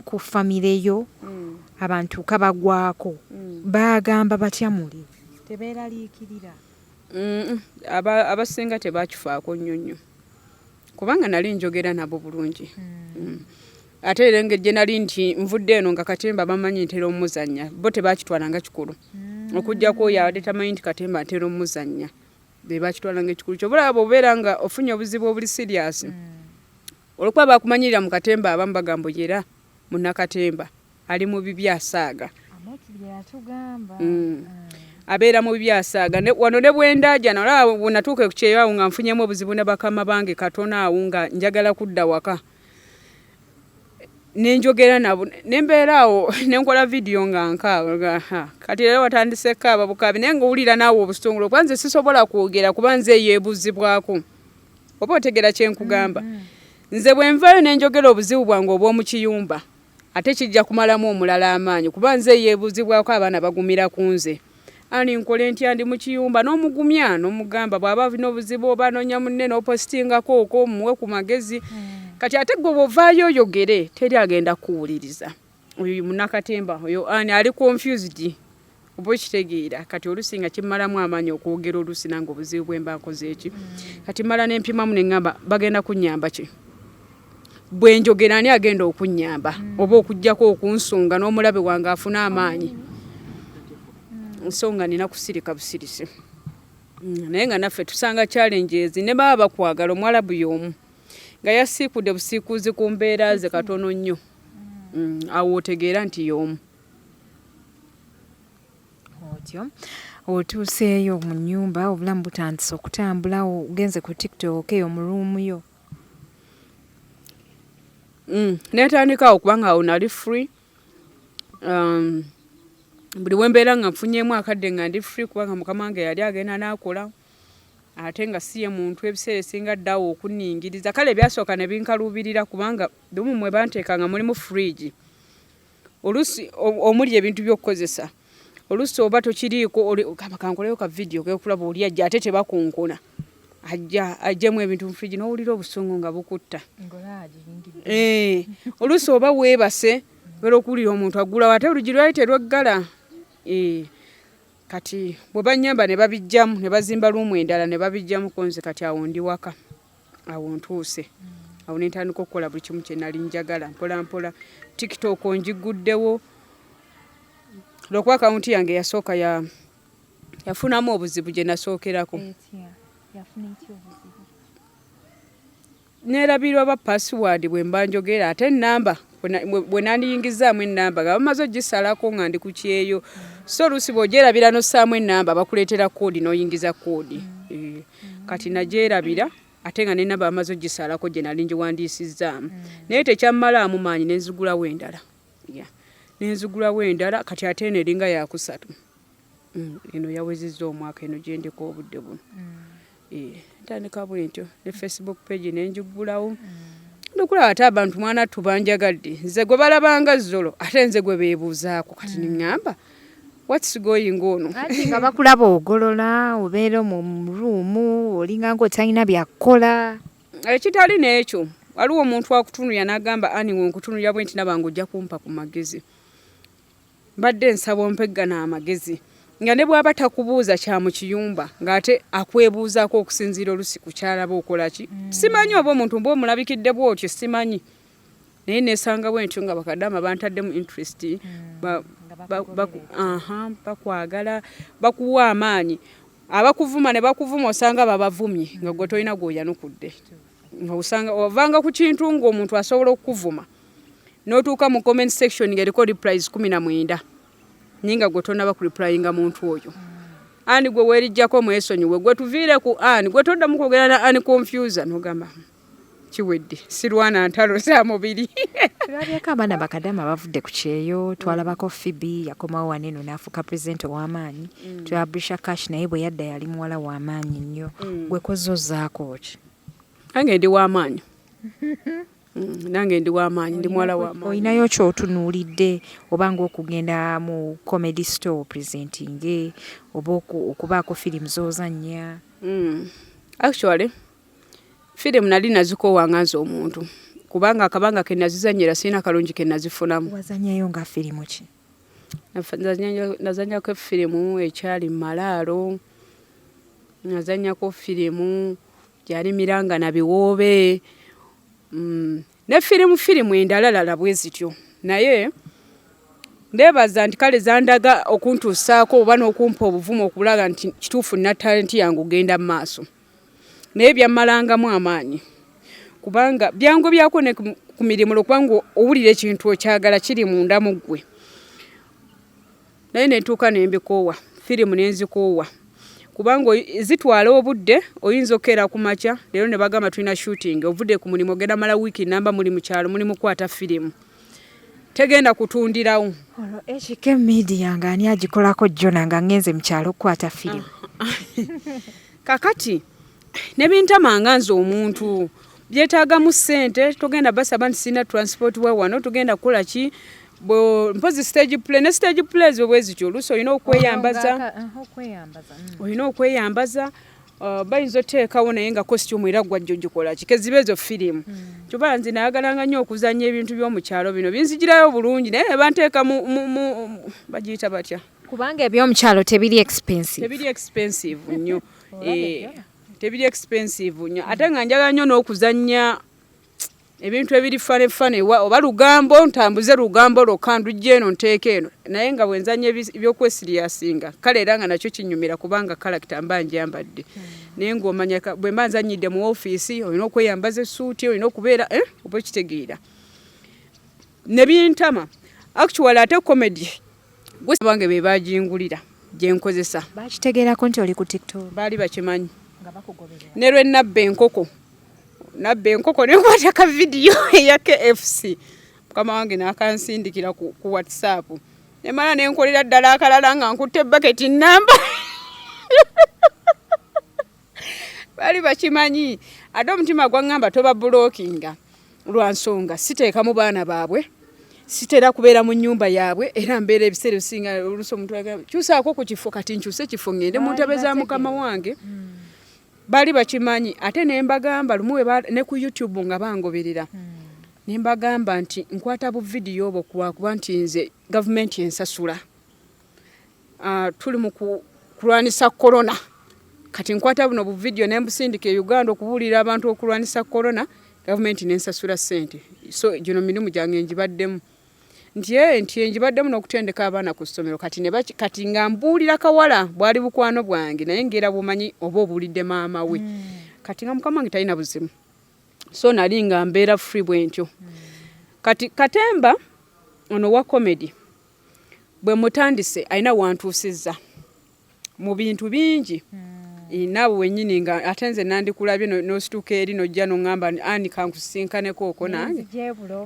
ku famire yo abantu kabagwako bagamba batya muli tebeeraliikirira abasinga tebakifaako nnyo nnyo kubanga nali njogera nabo bulungi ate era engeri gye nali nti nvudde eno nga Katemba bamanyi ntera omuzannya bo tebakitwalanga kikulu okujjako oyo abadde tamanyi nti Katemba ntera omuzannya be bakitwalanga ekikulu kyobulaba obeera nga ofunye obuzibu obuli serious olwokuba bakumanyirira mu Katemba abamu bagamba yera munnakatemba ali mu bibi asaaga abeera mu bibi asaaga wano ne bwendaja nolaba bwenatuuka ku kyeyo awo nga nfunyemu obuzibu ne bakama bange katono awo nga njagala kudda waka nenjogera nabo nembeera awo nenkola video nga nkaaga kati era watandise kaaba bukabi naye ng'owulira naawe obusitongole kuba nze sisobola kwogera kuba nze yeebuzibwako oba otegera kyenkugamba nze bwe nvayo nenjogera obuzibu bwange obw'omu Kiyumba ate kijja kumalamu omulala amaanyi kuba nze yeebuzibwako abaana bagumira ku nze ani nkole ntya ndi mu Kiyumba n'omugumya n'omugamba bw'aba alina obuzibu oba anoonya munne n'opositingako okwo muwe ku magezi kati ate gwe bw'ovaayo oyogere teri agenda kuwuliriza oyo munnakatemba oyo ani ali confused oba okitegeera kati olusinga kimmalamu amaanyi okwogera olusi nange obuzibu bwe mba nkoze eki kati mmala n'empimamu ne ŋŋamba bagenda kunnyamba ki bwe njogera ani agenda okunnyamba oba okuggyako okunsunga n'omulabe wange afuna amaanyi nsonga nina kusirika busirisi naye nga naffe tusanga challenges ne baba bakwagala Omwarabu y'omu nga yasiikudde busiikuuzi ku mbeera ze katono nnyo awo otegeera nti y'omu otyo otuuseeyo mu nnyumba obulamu butandise okutambula ogenze ku TikTok eyo mu ruumu yo netandikawo kubanga awo nali free buli wembeera nga nfunyeemu akadde nga ndi free kubanga mukama wange yali agenda n'akola ate nga siye muntu ebiseera esinga ddawo okunningiriza kale byasooka ne binkaluubirira kubanga lumu mwe banteekanga mulimu fridge olusi omuli ebintu by'okukozesa olusi oba tokiriiko kankoleyo ka video kekulaba oli ajja ate tebakunkuna ajjemu ebintu mu fridge n'owulira obusungu nga bukutta olusi oba weebase bera okuwulira omuntu aggulawo ate olugi lwali terweggala kati bwe bannyamba ne babijjamu ne bazimba luumu endala ne babijjamu konze kati awo ndi waka awo ntuuse awo nentandika okukola buli kimu kye nali njagala mpola mpola TikTok njiguddewo lwokuba akawunti yange yasooka yafunamu obuzibu gye nasookerako nerabirwa ba password bwe mba njogera ate ennamba bwe nandiyingizaamu ennamba nga bamaze ogisalako nga ndi ku kyeyo so oluusi bw'ogyerabira n'ossaamu ennamba bakuleetera koodi n'oyingiza koodi kati nagyerabira ate nga n'ennamba bamaze ogisalako gye nali ngiwandiisizzaamu naye tekyammalaamu maanyi nenzigulawo endala kati ate eno eringa yakusatu eno yawezezza omwaka eno gye ndiko obudde buno ntandika bwentyo ne Facebook page nenjigulawo ndokulaba ate abantu mwana tubanjagadde nze gwe balabanga zolo ate nze gwe beebuuzaako kati niŋŋamba what's going on ati nga bakulaba ogolola obeera mu ruumu olinga ng'otalina byakukola ekitali n'ekyo waliwo omuntu akutunulya n'agamba ani wenkutunulya bwe nti nabanga ojja kumpa ku magezi mbadde nsaba ompeggana amagezi nga ne bw'aba takubuuza kya Mukiyumba ng'ate akwebuuzaako okusinziira olusi ku kyalaba okola ki simanyi oba omuntu mba omulabikidde bw'otyo simanyi naye nesanga bwentyo nga bakadama bantaddemu interest bakwagala bakuwa amaanyi abakuvuma ne bakuvuma osanga babavumye nga gwe tolina gw'oyanukudde nga osanga ovanga ku kintu ng'omuntu asobola okukuvuma n'otuuka mu comment section ng'eriko replies 19 ninga gwe tonaba ku replyinga muntu oyo ani gwe weerijjako mwesonyiwe gwe tuviire ku ani gwe toddamu kwogera na ani Comfuser n'ogamba kiwedde sirwana ntalo za mubiri tulabyeko abaana bakadama bavudde ku kyeyo twalabako Phoebe yakomawo waneno n'afuuka pulezidenti ow'amaanyi twabrisha Cash naye bwe yadda yali muwala w'amaanyi nnyo gwe kozozzaako ki nange ndi w'amaanyi nange ndi w'amaanyi ndi muwala w'amaanyi olinayo ky'otunuulidde oba ng'okugenda mu comedy store presenting oba okubaako firimu z'ozannya actually firimu nali nazikoowanga nze omuntu kubanga akabanga ke nazizannyira sirina kalungi ke nazifunamu wazannyayo nga firimu ki nazannyako firimu ekyali mu malaalo nazannyako firimu gyali miranga na biwoobe ne firimu endalalala bwe zityo naye ndeebaza nti kale zandaga okuntuusaako oba n'okumpa obuvumu okulaga nti kituufu nina talenti yange ogenda mu maaso naye byammalangamu amaanyi kubanga byangu byako ne ku mirimu lwokubanga owulira ekintu okyagala kiri munda mu ggwe naye nentuuka nembikoowa firimu nenzikoowa kubanga zitwala obudde oyinza okkeera ku makya leero ne bagamba tulina shooting ovudde ku mulimu ogenda mala wiiki namba muli mu kyalo muli mukwata firimu tegenda kutundirawo olwo HK Media nga ani agikolako jjona nga ngenze mu kyalo okukwata firimu kakati nebintamanga nze omuntu byetaagamu ssente togenda basaba nti sina transport wa wano tugenda kukola ki mpozi stage play ne stage plays bwe zityo oluusi olina okweyambaza bayinza oteekawo naye nga costume era gwajja ogikola ki keziba ezo firimu kyobala nze nayagalanga nnyo okuzannya ebintu by'omu kyalo bino binzijirayo bulungi naye ne banteeka mu bagiyita batya kubanga ebyomukyalo tebiri expensive nnyo tebiri expensive nnyo ate nga njagala nnyo n'okuzannya ebintu ebiri fane oba lugambo ntambuze lugambo lokandujja eno nteeka eno naye nga bwenzanya ebyokwesiriyasinga kale era nga nakyo kinyumira kubanga kalakita mba njambadde naye ng'omanya bwe mba nzanyidde mu ofiisi olina okweyambaza essuuti olina okubeera oba okitegeera ne bintama actually ate comedy bange be bagingulira gye nkozesa bakitegeerako nti oli ku TikTok baali bakimanyi ne lwe nabba enkoko nenkwata ka vidiyo eya KFC mukama wange n'akansindikira ku WhatsApp nemala nenkolera ddala akalala nga nkutte baketi namba baali bakimanyi ate omutima gwaŋŋamba toba bulookinga lwa nsonga siteekamu baana baabwe sitera kubeera mu nnyumba yaabwe era mbeera ebiseera ebisinga oluusi omuntu agamba kyusaako ku kifo kati nkyuse kifo ngende mu ntebe za mukama wange baali bakimanyi ate ne mbagamba lumu ne ku YouTube nga bangoberera ne mbagamba nti nkwata bu vidiyo obwo kuba nti nze gavumenti ensasula tuli mu kulwanisa korona kati nkwata buno bu vidiyo ne mbusindika e Uganda okubuulira abantu okulwanisa korona gavumenti nensasula ssente so gino mirimu gyange njibaddemu nti njibaddemu n'okutendeka abaana ku ssomero kati nga mbuulira kawala bwali bukwano bwange naye ngera bumanyi oba obuulidde maama we kati nga mukama wange talina buzimu so nali nga mbeera free bwentyo kati Katemba ono wa comedy bwe mutandise alina wantuusizza mu bintu bingi naawe wennyini nga ate nze nandikulabye n'osituka eri nojja noŋŋamba ani kankusinkaneko okwo nange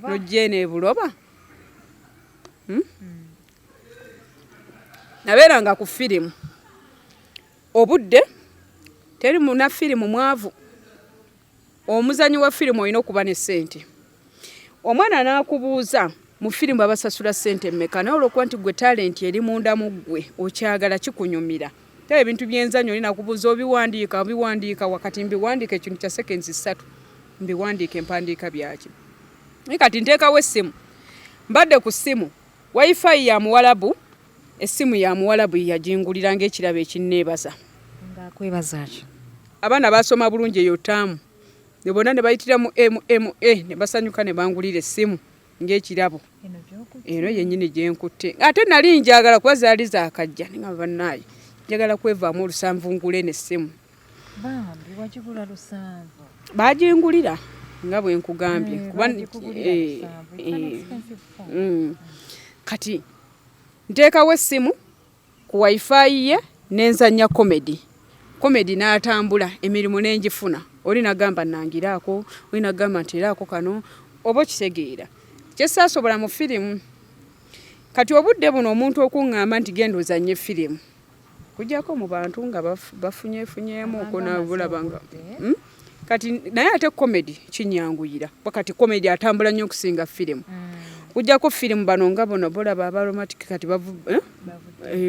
nojja n'ebuloba nabeeranga ku firimu obudde teri muna firimu mwavu omuzanyi wa firimu olina okuba ne ssente omwana n'akubuuza mu firimu abasasula ssente mmeka naye olwokuba nti gwe talenti eri munda mu ggwe okyagala kikunyumira tebe ebintu byenzanyo olina kubuuza obiwandiika wakati mbiwandiika ekintu kya seconds 3 mbiwandiika empandiika byakyo naye kati nteekawo essimu mbadde ku ssimu wifi ya Muwarabu essimu ya Muwarabu yagingulira ng'ekirabo ekinneebaza ngaakwebazaaki abaana basoma bulungi eyo ttaamu ne bonna ne bayitira mu MMA ne basanyuka ne bangulira essimu ng'ekirabo eno yennyini gye nkutte ate nali njagala kuba zaali zaakajja ne nga bannaayi njagala kwevaamu olusanvu ngule n'essimu bambi wagigula lusanvu baagingulira nga bwe nkugambye kuba kati nteekawo essimu ku wifi ye nenzanya comedy n'atambula emirimu n'engifuna oli nagamba nangiraako oli nagamba nteeraako kano oba okitegeera kyesaasobola mu firimu kati obudde buno omuntu okuŋŋamba nti genda ozanye firimu kujjako mu bantu nga bafunyeefunyeemu okunabulabanga kati naye ate comedy kinyanguyira wakati comedy atambula nnyo okusinga firimu kujjako firimu bano nga bono bolaba abaromatic kati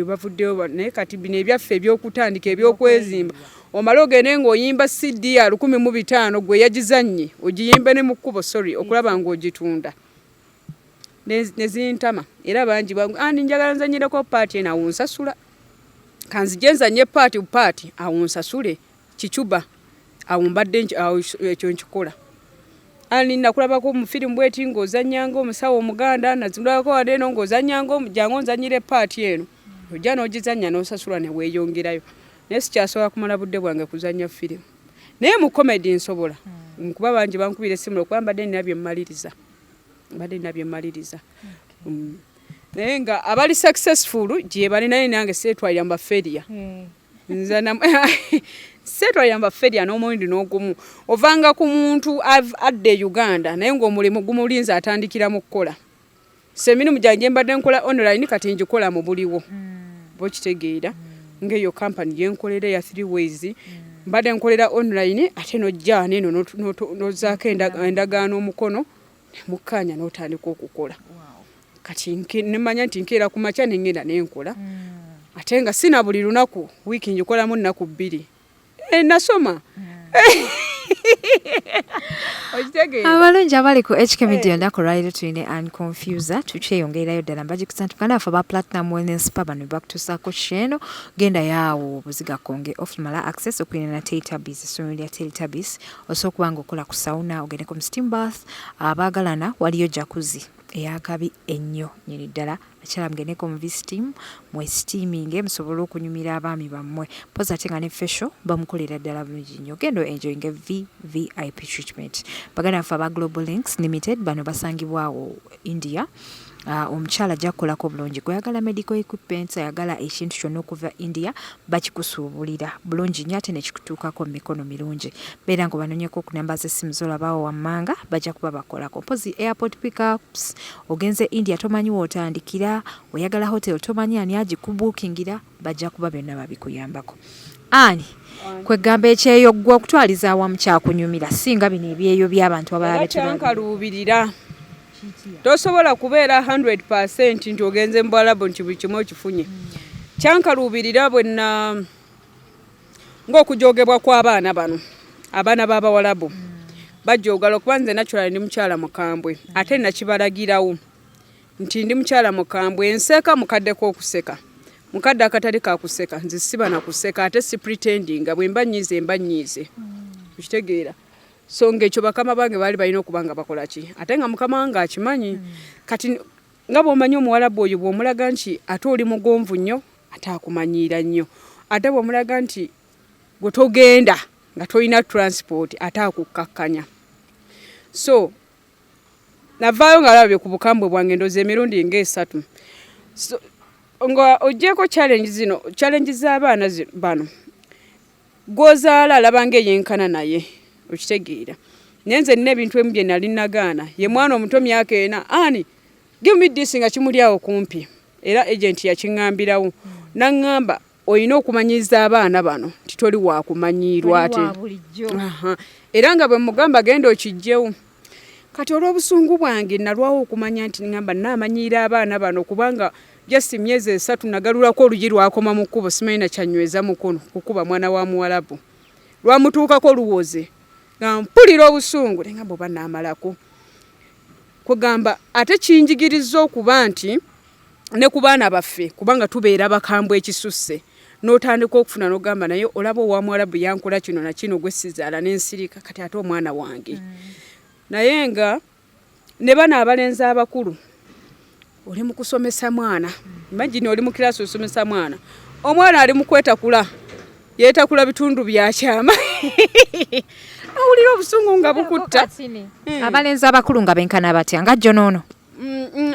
bavuddeyo naye kati bino ebyaffe ebyokutandika ebyokwezimba omala ogende ng'oyimba CD ya 1,500 gwe yagizannye ogiyimbe ne mu kkubo okulaba ng'ogitunda nezintama era bangi andi njagala nzanyireko paati eno awunsasula kanzije nzanye paati awunsasule kicuba awumbadde ekyo nkikola ani nakulabako mu firimu bweti ng'ozanyanga omusawo omuganda nazindulako wadde eno ng'ozanyanga omujango nzanyire paati eno ojja n'ogizanya n'osasula ne weeyongerayo naye sikyasobola kumala budde bwange kuzanya firimu naye mu comedy nsobola kuba bangi bankubira essimu okuba mbadde nina bye mmaliriza naye nga abali successful gye bali naye nange seetwalira mba failure seetwalira mba failure n'omulundi n'ogumu ovanga ku muntu adde Uganda naye ng'omulimu gumulinza atandikira mu kukola semirimu gyange mbadde nkola online kati ngikola mu buliwo bokitegeera ng'eyo kampani gyenkolera ya 3 ways mbadde nkolera online ate nojja neno nozaako endagaano omukono nemukkanya n'otandika okukola kati nemanya nti nkeera ku makya nengenda nenkola ate nga sina buli lunaku wiiki njikolamu nnaku 2 nasoma abalungi abali ku HK Media ndako lwaliro tulina and Comfuser tukyeyongerayo ddala mbagikusa tukanafa ba Platinum Wellness Spa bano bakutusaako kyeno genda yaawo obuziga konge ofumala access okwina na Teletubbies essomero lya Teletubbies osobola nga okola ku sauna ogende ku steam bath abaagalana waliyo jacuzzi eyakabi ennyo nyini ddala akyala mugendeko mu V-steam mwe steaming musobola okunyumira abaami bammwe poza ate nga ne facial bamukolera ddala bulungi nnyo gendo enjoying VIP treatment bagana fa ba Global Links Limited bano basangibwawo India omukyala ajja kukolako bulungi gweyagala medical equipment ayagala ekintu kyonna okuva India bakikusuubulira bulungi nnyo ate nekikutuukako mu mikono mirungi beera nga banonyeko ku namba z'essimu z'olabaawo wammanga bajja kuba bakolako mpozi airport pickups ogenze India tomanyi wootandikira oyagala hotel tomanyi ani agikubuukingira bajja kuba byonna babikuyambako ani kwegamba ekyeyo gwe okutwaliza awamu kyakunyumira singa bino ebyeyo by'abantu abalala kyankaluubirira tosobola kubeera 100% nti ogenze mu Bwarabu nti buli kimu okifunye kyankaluubirira bwenna ng'okujoogebwa kw'abaana bano abaana b'Abawarabu bajoogala okuba nze naturally ndi mukyala mukambwe ate nakibalagirawo nti ndi mukyala mukambwe enseka mukaddeko okuseka mukadde akatali kakuseka nze siba na kuseka ate si pretendinga bwe mba nnyize ukitegeera so ng'ekyo bakama bange baali balina okuba nga bakola ki ate nga mukama wange akimanyi kati nga bw'omanyi omuwarabu oyo bw'omulaga nti ate oli mugonvu nnyo ate akumanyiira nnyo ate bw'omulaga nti gwe togenda nga tolina transport ate akukkakkanya so navaayo nga alabye ku bukambwe bwange ndoza emirundi ng'esatu so nga ogyeko challenge z'abaana bano gwozaala alaba ng'eyenkana naye ukitegeera nenze nina ebintu ebimu bye nali nagaana ye mwana omuto myaka ena ani give me this nga kimuli awo kumpi era agent yakiŋŋambirawo naŋŋamba olina okumanyiza abaana bano titoli waakumanyiirwa ate era nga bwe mugamba genda okijjewo kati olw'obusungu bwange nalwawo okumanya nti ŋŋamba naamanyiira abaana bano kubanga just myezi 3 nagalulako olugi lwakoma mu kkubo simanyi nakyannyweza mukono kukuba mwana wa Muwarabu lwamutuukako luwoze nga mpulira obusungu nenga bwe naamalako kugamba ate kinjigiriza okuba nti ne ku baana baffe kubanga tubeera bakambwe ekisusse n'otandika okufuna n'ogamba naye olaba owa Muwarabu yankola kino na kino gwe sizaala n'ensirika kati ate omwana wange naye nga ne bana abalenzi abakulu oli mu kusomesa mwana imagine oli mu kirasi osomesa mwana omwana ali mu kwetakula yeetakula bitundu byakyama awulira obusungu nga bukutta abalenzi abakulu nga benkana batya nga jjo noono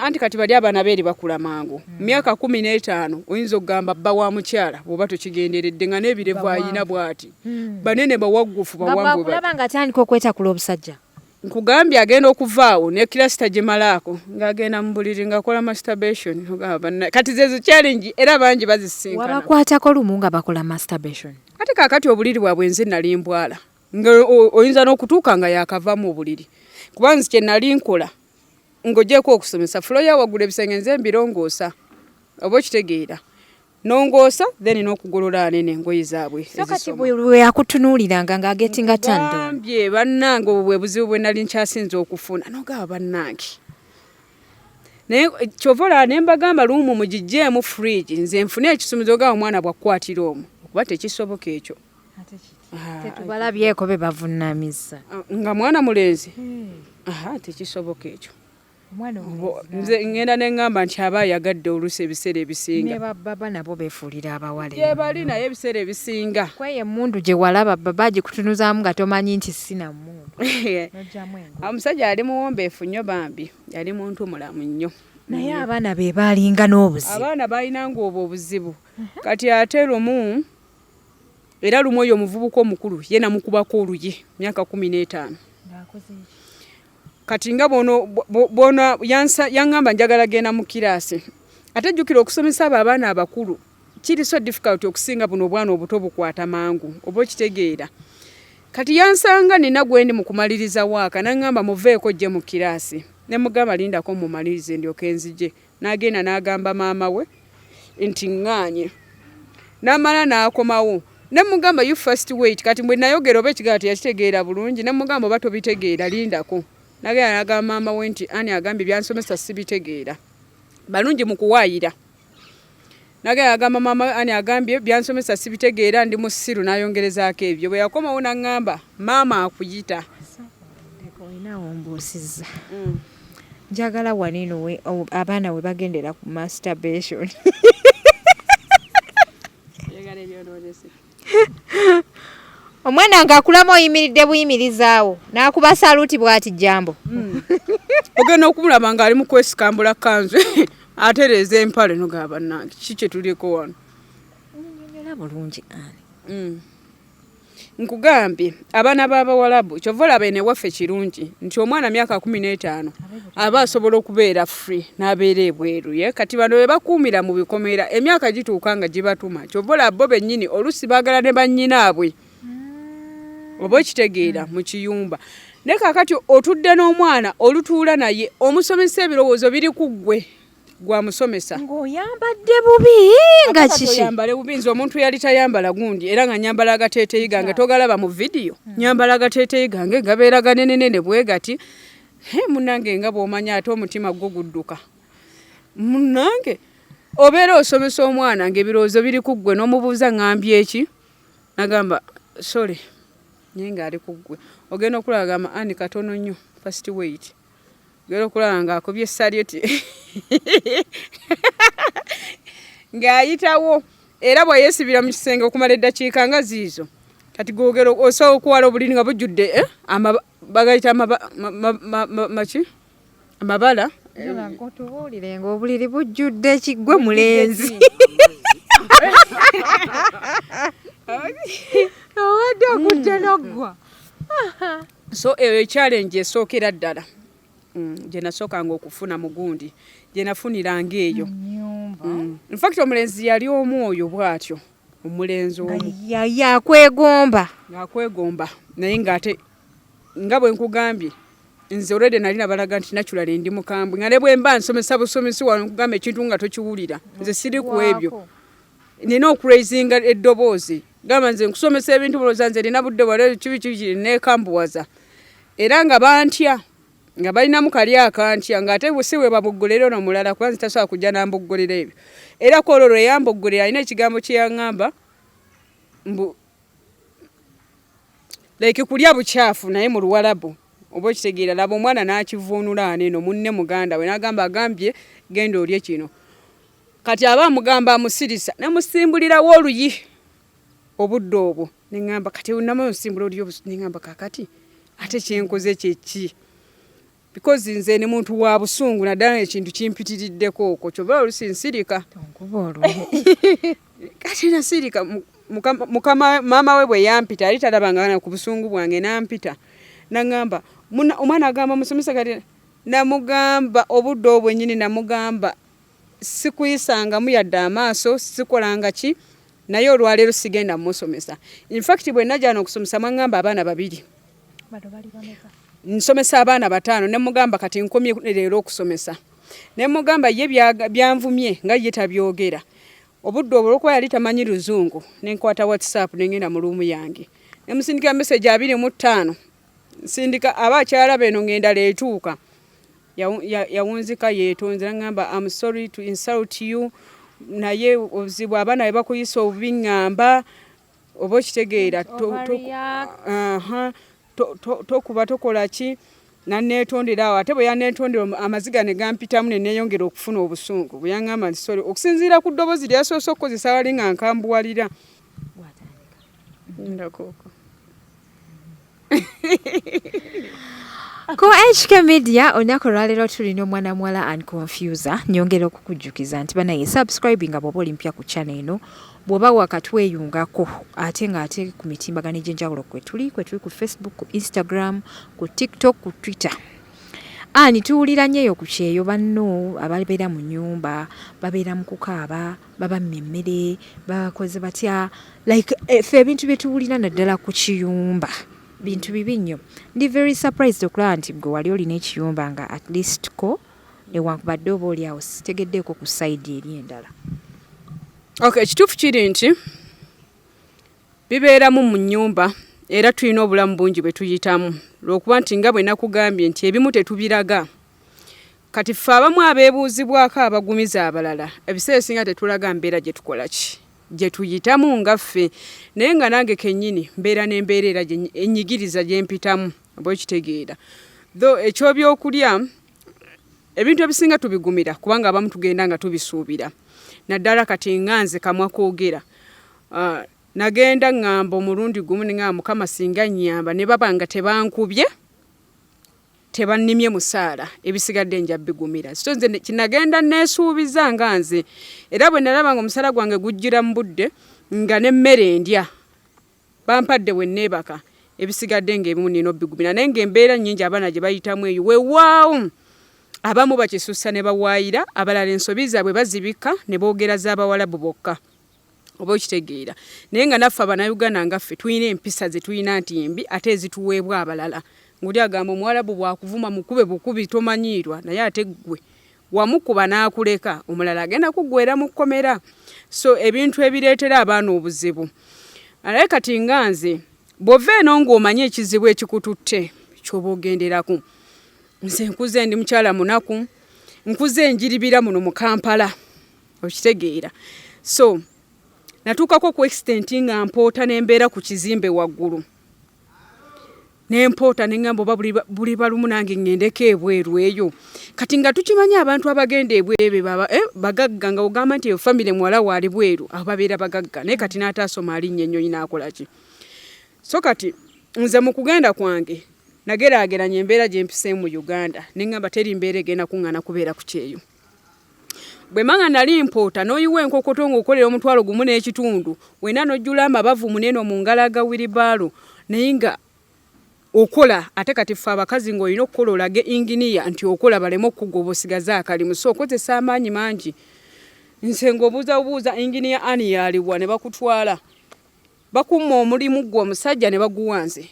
anti kati bali abaana beeri bakula mangu myaka 15 oyinza okugamba bba wa mukyala bw'oba tokigenderedde nga n'ebirevu ayina bw'ati banene bawaggufu bawanvu kulaba nga atandika okwetakula obusajja nkugambye agenda okuvaawo ne kirasita gimalaako ng'agenda mu buliri ng'akola masturbation kati zezo challenge era bangi bazisinkana wabakwatako lumu nga bakola masturbation ate kaakati obuliri bwabwe nze nali mbwala nga oyinza n'okutuuka nga yakava mu buliri kuba nze kye nali nkola ng'ogyeko okusomesa fuloya waggula ebisenge nze mbirongoosa oba okitegeera nongoosa then n'okugolola anene engoye zaabwe so kati bwe yakutunuuliranga ng'agetinga tando ambye bannange obwo bwe buzibu bwe nali nkyasinza okufuna n'ogaba bannange naye kyovola ne mbagamba lumu mugijjeemu fridge nze nfune ekisumizo ogaba omwana bwakkwatira omwo okuba tekisoboka ekyo tetubalabyeko be bavunnamizza nga mwana mulenzi tekisoboka ekyo nze ngenda neŋŋamba nti aba yagadde oluusi ebiseera ebisinga ne bababa nabo beefuulira abawala gye bali naye ebiseera ebisinga kweye emmundu gye walaba baba gikutunuzaamu nga tomanyi nti sina mmundu omusajja yali muwombeefu nnyo bambi yali muntu mulamu nnyo naye abaana be baalinga n'obuzibu abaana balinanga obwo obuzibu kati ate lumu era lumu oyo omuvubuka omukulu ye namukubako oluye myaka 15 kati nga bono yaŋŋamba njagala genda mu kiraasi ate jjukira okusomesa abo abaana abakulu kiri so difficult okusinga buno obwana obuto bukwata mangu oba okitegeera kati yansanga nina gwendi mu kumaliriza waaka naŋŋamba muveeko gye mu kiraasi ne mugamba lindako mumalirize ndyoke nzije n'agenda n'agamba maama we nti ŋŋaanye n'amala n'akomawo ne mugamba you first wait kati mwe nayogera oba ekigato yakitegeera bulungi ne mugamba oba tobitegeera lindako nagenda nagamba maama we nti ani agambye byansomesa sibitegeera balungi mu kuwaayira nagenda nagamba maama ani agambye byansomesa sibitegeera ndi musiru n'ayongerezaako ebyo bwe yakomawo n'aŋŋamba maama akuyita olinawo mbuusiza njagala wanino abaana we bagendera ku masturbation omwana ng'akulamu oyimiridde buyimirizaawo n'akuba saluuti bw'ati jambo ogenda okumulaba ng'ali mu kwesikambula kanzu atereeza empale nogaba nange kiki kye tuliko wano nyonyola bulungi ani nkugambye abaana b'Abawarabu kyova olaba eno ewaffe kirungi nti omwana myaka 15 aba asobola okubeera free n'abeera ebweru ye kati bano be bakuumira mu bikomera emyaka gituuka nga gibatuma kyova olaba bo bennyini oluusi baagala ne bannyinaabwe oba okitegeera mu kiyumba naye kaakati otudde n'omwana olutuula naye omusomesa ebirowoozo biri ku ggwe gwamusomesa ng'oyambadde bubi nga kiki oyambale bubi nze omuntu yali tayambala gundi era nga nyambala agateeteeyi gange togalaba mu vidiyo nyambala agateeteeyi gange gabeera ganenenene bwe gati munnange nga bw'omanya ate omutima gwo gudduka munnange obeera osomesa omwana ng'ebirowoozo biri ku ggwe n'omubuuza ŋŋambye eki nagamba sorry naye ng'ali ku ggwe ogenda okulaba gamba ani katono nnyo first wait ogenda okulaba ng'akubye essalioti ng'ayitawo era bw'ayeesibira mu kisenge okumala eddakiika nga ziizo kati googera osobola okuwala obuliri nga bujjudde bagayita amabala otubuulire ng'obuliri bujjudde kiggwe mulenzi owadde okujja n'oggwa so eyo challenge esookera ddala gye nasookanga okufuna mu gundi gye nafuniranga eyo in fact omulenzi yali omwoyo bw'atyo omulenzi omu yakwegomba naye ng'ate nga bwe nkugambye nze already nali nabalaga nti naturally ndi mukambwe nga ne bwe mba nsomesa busomesi wano nkugamba ekintu nga tokiwulira nze siri ku ebyo nina okuraisinga eddoboozi gamba nze nkusomesa ebintu bulooza nze nina budde bwale kibi neekambuwaza era nga bantya nga balinamu kali akantya ng'ate busi we babuggolera ono mulala kuba nze tasobola kujja nambuggolera ebyo era kololo eyambuggolera alina ekigambo kye yaŋŋamba mbu like kulya bukyafu naye mu Luwarabu oba okitegeera laba omwana n'akivuunula aneeno munne muganda we n'agamba agambye genda olye kino kati aba amugamba amusirisa nemusimbulirawo oluyi obudde obwo neŋŋamba kati namusimbula oluyi neŋŋamba kakati ate kyenkoze kyeki because nze ne muntu wa busungu naddala ekintu kimpitiriddeko okwo kyova olusi nsirika kati nasirika mukama maama we bwe yampita ali talabanga ku busungu bwange nampita naŋŋamba omwana agamba musomesa kati namugamba obudde obwo nnyini namugamba sikuyisangamu yadde amaaso sikolanga ki naye olwaleero sigenda musomesa in fact bwe najja n'okusomesa mwaŋŋamba abaana babiri nsomesa abaana 5 ne mugamba kati nkomye leero okusomesa ne mugamba ye byanvumye nga ye tabyogera obudde obwo olwokuba yali tamanyi Luzungu nenkwata WhatsApp nengenda mu luumu yange ne musindika message 25 nsindika abakyala beno ngenda leetuuka yawunzika yeetonze ngamba I'm sorry to insult you naye obuzibu abaana bakuyisa obubiŋŋamba oba okitegeera tokuba tokola ki naneetondera awo ate bwe yaneetondera amaziga ne gampitamu ne neeyongera okufuna obusungu bwe yaŋŋamba nti sorry okusinziira ku ddoboozi lyasoose okukozesa wali nga nkambuwalira ndakooko ku HK Media olunaku olwaleero tulina omwana muwala and Comfuser nyongera okukujjukiza nti banaye subscribe nga bw'oba oli mpya ku channel eno bw'oba wakatweyungako ate ng'ate ku mitimbagano egy'enjawulo kwe tuli ku Facebook, ku Instagram, ku TikTok, ku Twitter. Tuwulira nnyo ku kyeyo banno ababeera mu nnyumba babeera mu kukaaba baba mmemmere bakoze batya like ffe ebintu bye tuwulira naddala ku kiyumba bintu bibi nnyo. Ndi very surprised okulaba nti gwe wali olina ekiyumba nga at least ko newankubadde oba oli awo sitegeddeeko ku side eri endala. Okay, ekituufu kiri nti bibeeramu mu nnyumba era tulina obulamu bungi bwe tuyitamu lw'okuba nti nga bwe nakugambye nti ebimu tetubiraga kati ffe abamu abeebuuzibwako abagumiza abalala ebiseera ebisinga tetulaga mbeera gye tukola ki gye tuyitamu nga ffe naye nga nange kennyini mbeera n'embeera era ennyigiriza gye mpitamu oba okitegeera tho ekyobyokulya ebintu ebisinga tubigumira kubanga abamu tugenda nga tubisuubira naddala kati nganze kamwa koogera nagenda ngamba omulundi gumu nga Mukama singa nnyamba ne baba nga tebankubye tebannimye musaala ebisigadde nja bigumira so nze kinagenda neesuubiza nga nze era bwe nalaba nga omusaala gwange gujjira mu budde nga n'emmere ndya bampadde bwe neebaka ebisigadde ng'ebimu nina obigumira naye ng'embeera nnyingi abaana gye bayitamu eyo weewaawo abamu bakisussa ne bawaayira abalala ensobi zaabwe bazibika ne boogera z'Abawarabu bokka oba okitegeera naye nga naffe Abanayuganda nga ffe tulina empisa ze tulina nti mbi ate ezituweebwa abalala ng'oli agamba Omuwarabu bwakuvuma mukube bukubi tomanyiirwa naye ate ggwe wamukuba n'akuleka omulala agenda kuggweera mu kkomera so ebintu ebireetera abaana obuzibu naye kati nga nze bw'ova eno ng'omanye ekizibu ekikututte ky'oba ogenderaku nze nkuze ndi mukyala munaku nkuze njiribira muno mu Kampala okitegeera so natuukako ku extent nga mpoota n'embeera ku kizimbe waggulu n'empoota n'engamba oba buli balumu nange ngendeko ebweru eyo kati nga tukimanyi abantu abagenda ebwebe bagagga nga ogamba nti famire muwala waali bweru abo babeera bagagga naye kati n'ataasoma alinnya ennyonyi n'akola ki so kati nze mu kugenda kwange nageraageranya embeera gye mpiseemu mu Uganda n'engamba teri mbeera egenda kuŋŋaana kubeera ku kyeyo bwe manga nali mpoota n'oyiwa enkokoto ng'okolera omutwalo gumu n'ekitundu wena n'ojjula amabavu munene mu ngalaga wiribaalo naye nga okola ate kati ffe abakazi ng'olina okukola olage inginiya nti okola baleme okkugoba osigaze akalimu so okozesa amaanyi mangi nse ng'obuuza inginiya ani yaliwa ne bakutwala bakumma omulimu gwe omusajja ne baguwanze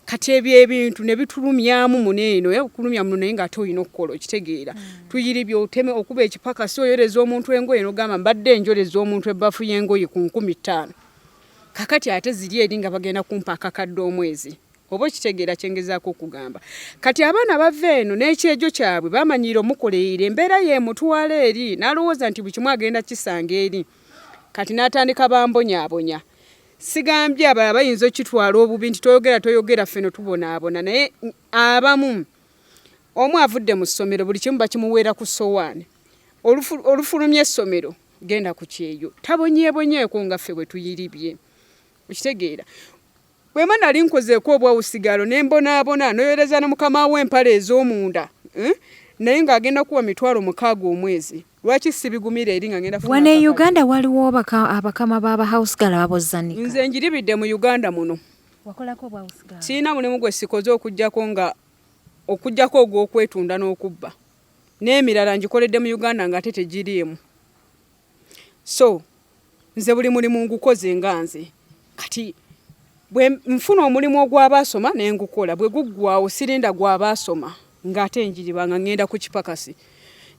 kati ebintu ne bitulumyamu muneeno okulumya muno naye ng'ate olina okukola okitegeera tuyiribye oteme okuba ekipakasi oyoreza omuntu engoye n'ogamba mbadde njoleza omuntu ebbafu y'engoye ku 15,000 kakati ate ziri eri nga bagenda kumpa akakadde omwezi oba okitegeera kyengezaako okugamba kati abaana bava eno n'ekyejo kyabwe bamanyiire omukoleera embeera y'emutwala eri n'alowooza nti buli kimu agenda kisanga eri kati n'atandika bambonyaabonya sigambye abalala bayinza okitwala obubi nti toyogera ffeno tubonaabona naye abamu omu avudde mu ssomero buli kimu bakimuweera ku sowaani olufulumya essomero genda ku kyeyo tabonyeebonyeeko nga ffe bwe tuyiribye okitegeera bwema nali nkozeeko obwawusigalo ne mbonaabona noyoleza ne mukama w'empale ez'omunda naye ng'agenda kuwa 60,000 omwezi lwaki sibigumira eri nga ngenda wano e Uganda waliwo abakama b'aba house girl ababozzanika nze njiribidde mu Uganda muno wakolako obwa house girl siina mulimu gwe sikoze okugjako ogw'okwetunda n'okubba n'emirala ngikoledde mu Uganda nga ate tegiriimu so nze buli mulimu ngukoze nga nze kati bwe nfuna omulimu ogw'abaasoma naye ngukola bwe guggwawo sirinda gw'abaasoma ng'ate njiriba nga ngenda ku kipakasi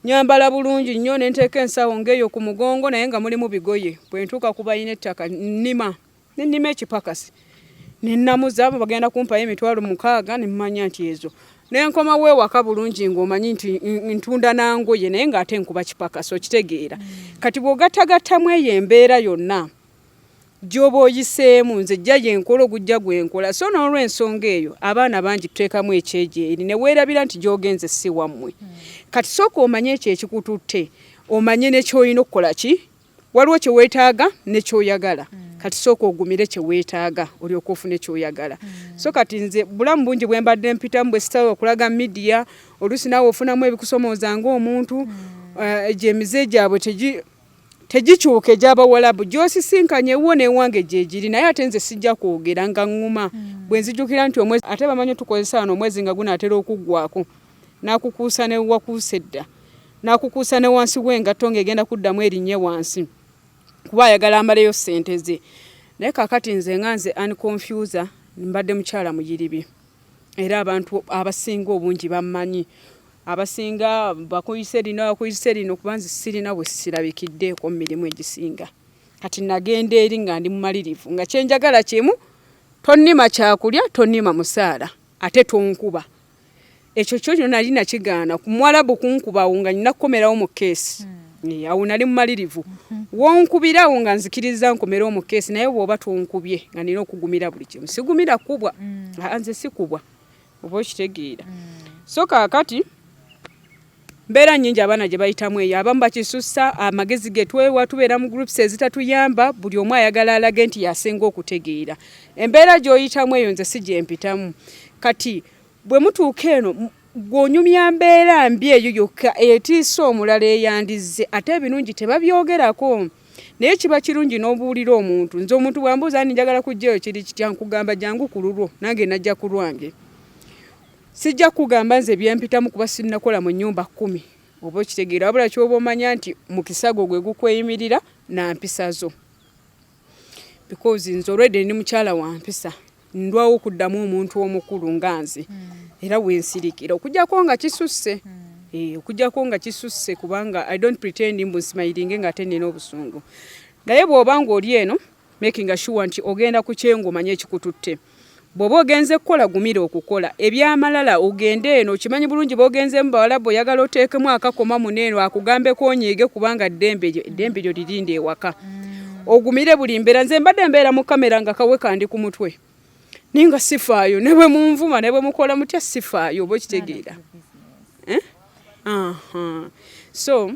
nyambala bulungi nnyo ne nteeka ensawo ng'eyo ku mugongo naye nga mulimu bigoye bwe ntuuka ku bayina ettaka nnima ekipakasi ne nnamuza bagenda kumpayo 60,000 ne mmanya nti ezo ne nkoma weewaka bulungi ng'omanyi nti ntunda nangoye naye ng'ate nkuba kipakasi okitegeera kati bw'ogattagattamu eyo embeera yonna gy'oba oyiseemu nze jja yenkola ogujja gwenkola so n'olw'ensonga eyo abaana bangi tuteekamu ekyejo eri ne weerabira nti gy'ogenze si wammwe kati sooka omanye ekyo ekikututte omanye ne ky'olina okukola ki waliwo kye weetaaga ne ky'oyagala kati sooka ogumire kye weetaaga olyoka ofune ky'oyagala so kati nze bulamu bungi bwe mbadde mpitamu bwe sitawe okulaga midiya oluusi naawe ofunamu ebikusomooza ng'omuntu gy'emize gyabwe tegikyuka egy'Abawarabu gy'osisinkanye wo n'ewange gye giri naye ate nze sijja kwogera nga ŋŋuma bwe nzijukira nti omwezi ate bamanyi tukozesa wano omwezi nga gunaatera okuggwako n'akukuusa ne wakuusa edda n'akukuusa ne wansi w'engatto ng'egenda kuddamu erinnya wansi kuba ayagala amaleyo ssente ze naye kakati nze nga nze Comfuser mbadde mukyala muyiribi era abantu abasinga obungi bammanyi abasinga bakuyise lino kuba nze sirina bwe sirabikiddeeko mu mirimu egisinga kati nagenda eri nga ndi mumalirivu nga kyenjagala kimu tonnima kyakulya tonnima musaala ate tonkuba ekyo kyo nali nakigaana ku Muwarabu kunkubawo nga nina kukomerawo mu keesi awo nali mumalirivu wonkubirawo nga nzikiriza nkomerawo mu keesi naye bw'oba tonkubye nga nina okugumira buli kimu sigumira kubwa nze sikubwa oba okitegeera so kaakati mbeera nnyingi abaana gye bayitamu eyo abamu bakisussa amagezi ge twewa tubeera mu groups ezitatuyamba buli omu ayagala alage nti yasenga okutegeera embeera gy'oyitamu eyo nze si gye mpitamu kati bwe mutuuka eno gw'onyumya mbeera mbi eyo yokka etiisa omulala eyandizze ate ebirungi tebabyogerako naye kiba kirungi n'obuulira omuntu nze omuntu bwambuuza ani njagala kujjayo kiri kitya nkugamba jangu ku lulwo nange najja ku lwange sijja kugamba nze byempitamu kuba sinnakola mu nnyumba 10 oba okitegeera wabula kyoba omanya nti mu kisago gwe gukweyimirira na mpisa zo because nze already ndi mukyala wa mpisa ndwawo okuddamu omuntu omukulu nga nze era wensirikira okujjako nga kisusse okujjako nga kisusse kubanga I don't pretend mbu nsimayiringe nga ate nina obusungu naye bw'oba ng'oli eno making sure nti ogenda ku kyengo omanye ekikututte bw'oba ogenze kukola gumira okukola ebyamalala ogende eno okimanyi bulungi bw'ogenze mu Bawarabu oyagala oteekemu akakoma muneeno akugambeko onyiige kubanga eddembe lyo lirinde ewaka ogumire buli mbeera nze mbadde mbeera mu kamera nga kawe kandi ku mutwe ninga sifaayo ne bwe munvuma ne bwe mukola mutya sifaayo oba okitegeera so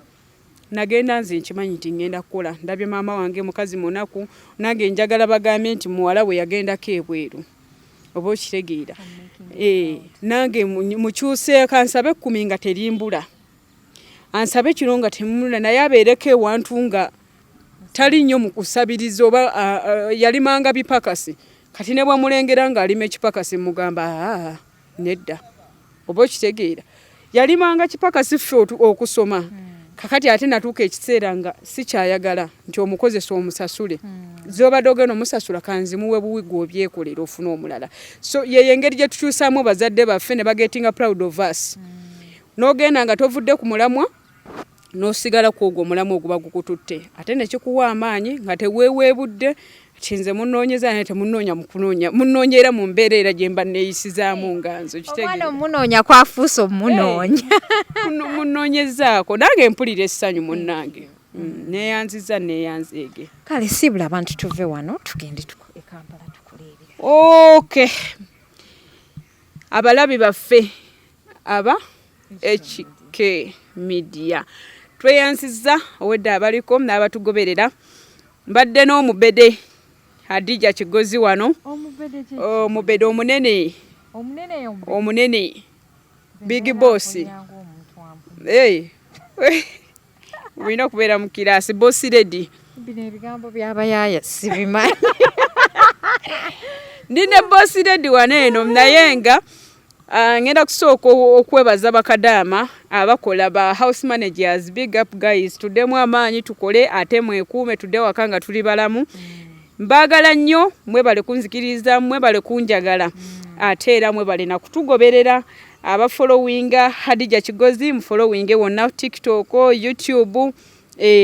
nagenda nze nkimanyi nti ngenda kukola ndabye maama wange mukazi munaku nange njagala bagambe nti muwala we yagendako ebweru oba okitegeera nange mukyuseeko ansabe 10 nga terimbula ansabe kino nga temumula naye abeereko ewantu nga tali nnyo mu kusabiriza oba yalimanga bipakasi kati ne bwamulengera ng'alima ekipakasi mugamba nedda oba okitegeera yalimanga kipakasi ffe okusoma kakati ate natuuka ekiseera nga sikyayagala nti omukozesa omusasule z'obadde ogenda omusasula kanzimuwe buwigwa obyekolera ofuna omulala so yeyo engeri gye tukyusaamu bazadde baffe ne bagetinga proud of us n'ogenda nga tovudde ku mulamwa n'osigala ku ogwo omulamwa oguba gukututte ate ne kikuwa amaanyi nga teweeweebudde kinze munoonyeza naye temunoonya mu kunoonya munoonya era mu mbeera era gye mba neeyisizaamu nga nze okitegeera omwana omunoonya kwafuusa omunoonya munoonyezaako nange mpulira essanyu munnange neeyanziza neeyanzeege kale sibula abantu tuve wano tugende e Kampala tukuleebera okay abalabi baffe aba HK Media tweyanziza owedde abaliko n'abatugoberera mbadde n'omubede Hadija Kigozi wano omubede omunene big boss wina kubeera mu kiraasi boss lady bino ebigambo by'abayaaya sibimanyi ndine boss lady wano eno naye nga ngenda kusooka okwebaza bakadaama abakola ba house managers big up guys tuddemu amaanyi tukole ate mwekuume tudde waka nga tuli balamu mbagala nnyo mwebale kunzikiriza mwebale kunjagala ate era mwebale nakutugoberera abafollowinga Hadija Kigozi mufollowinge wonna TikTok YouTube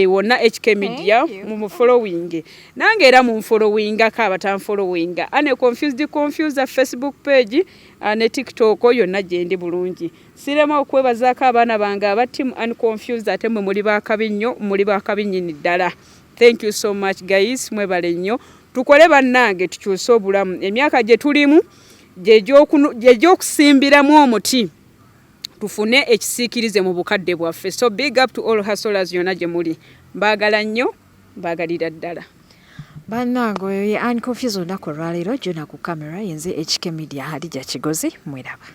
wonna HK Media mumufollowinge nange era mumufollowinga kabatanfollowinga ane Comfuser Facebook page ne TikTok yonna gyendi bulungi sirema okwebazaako abaana bange aba team Comfuser ate mwe muli bakabinyo muli bakabinyini ddala thank you so much guys mwebale nnyo tukole bannange tukyuse obulamu emyaka gye tulimu gy'okusimbiramu omuti tufune ekisiikirize mu bukadde bwaffe so big up to all hustlers yonna gye muli mbaagala nnyo mbaagalira ddala bannange oyo ye Comfuser olunaku olwaleero gyona ku kamera yenze HK Media Hadija Kigozi mweraba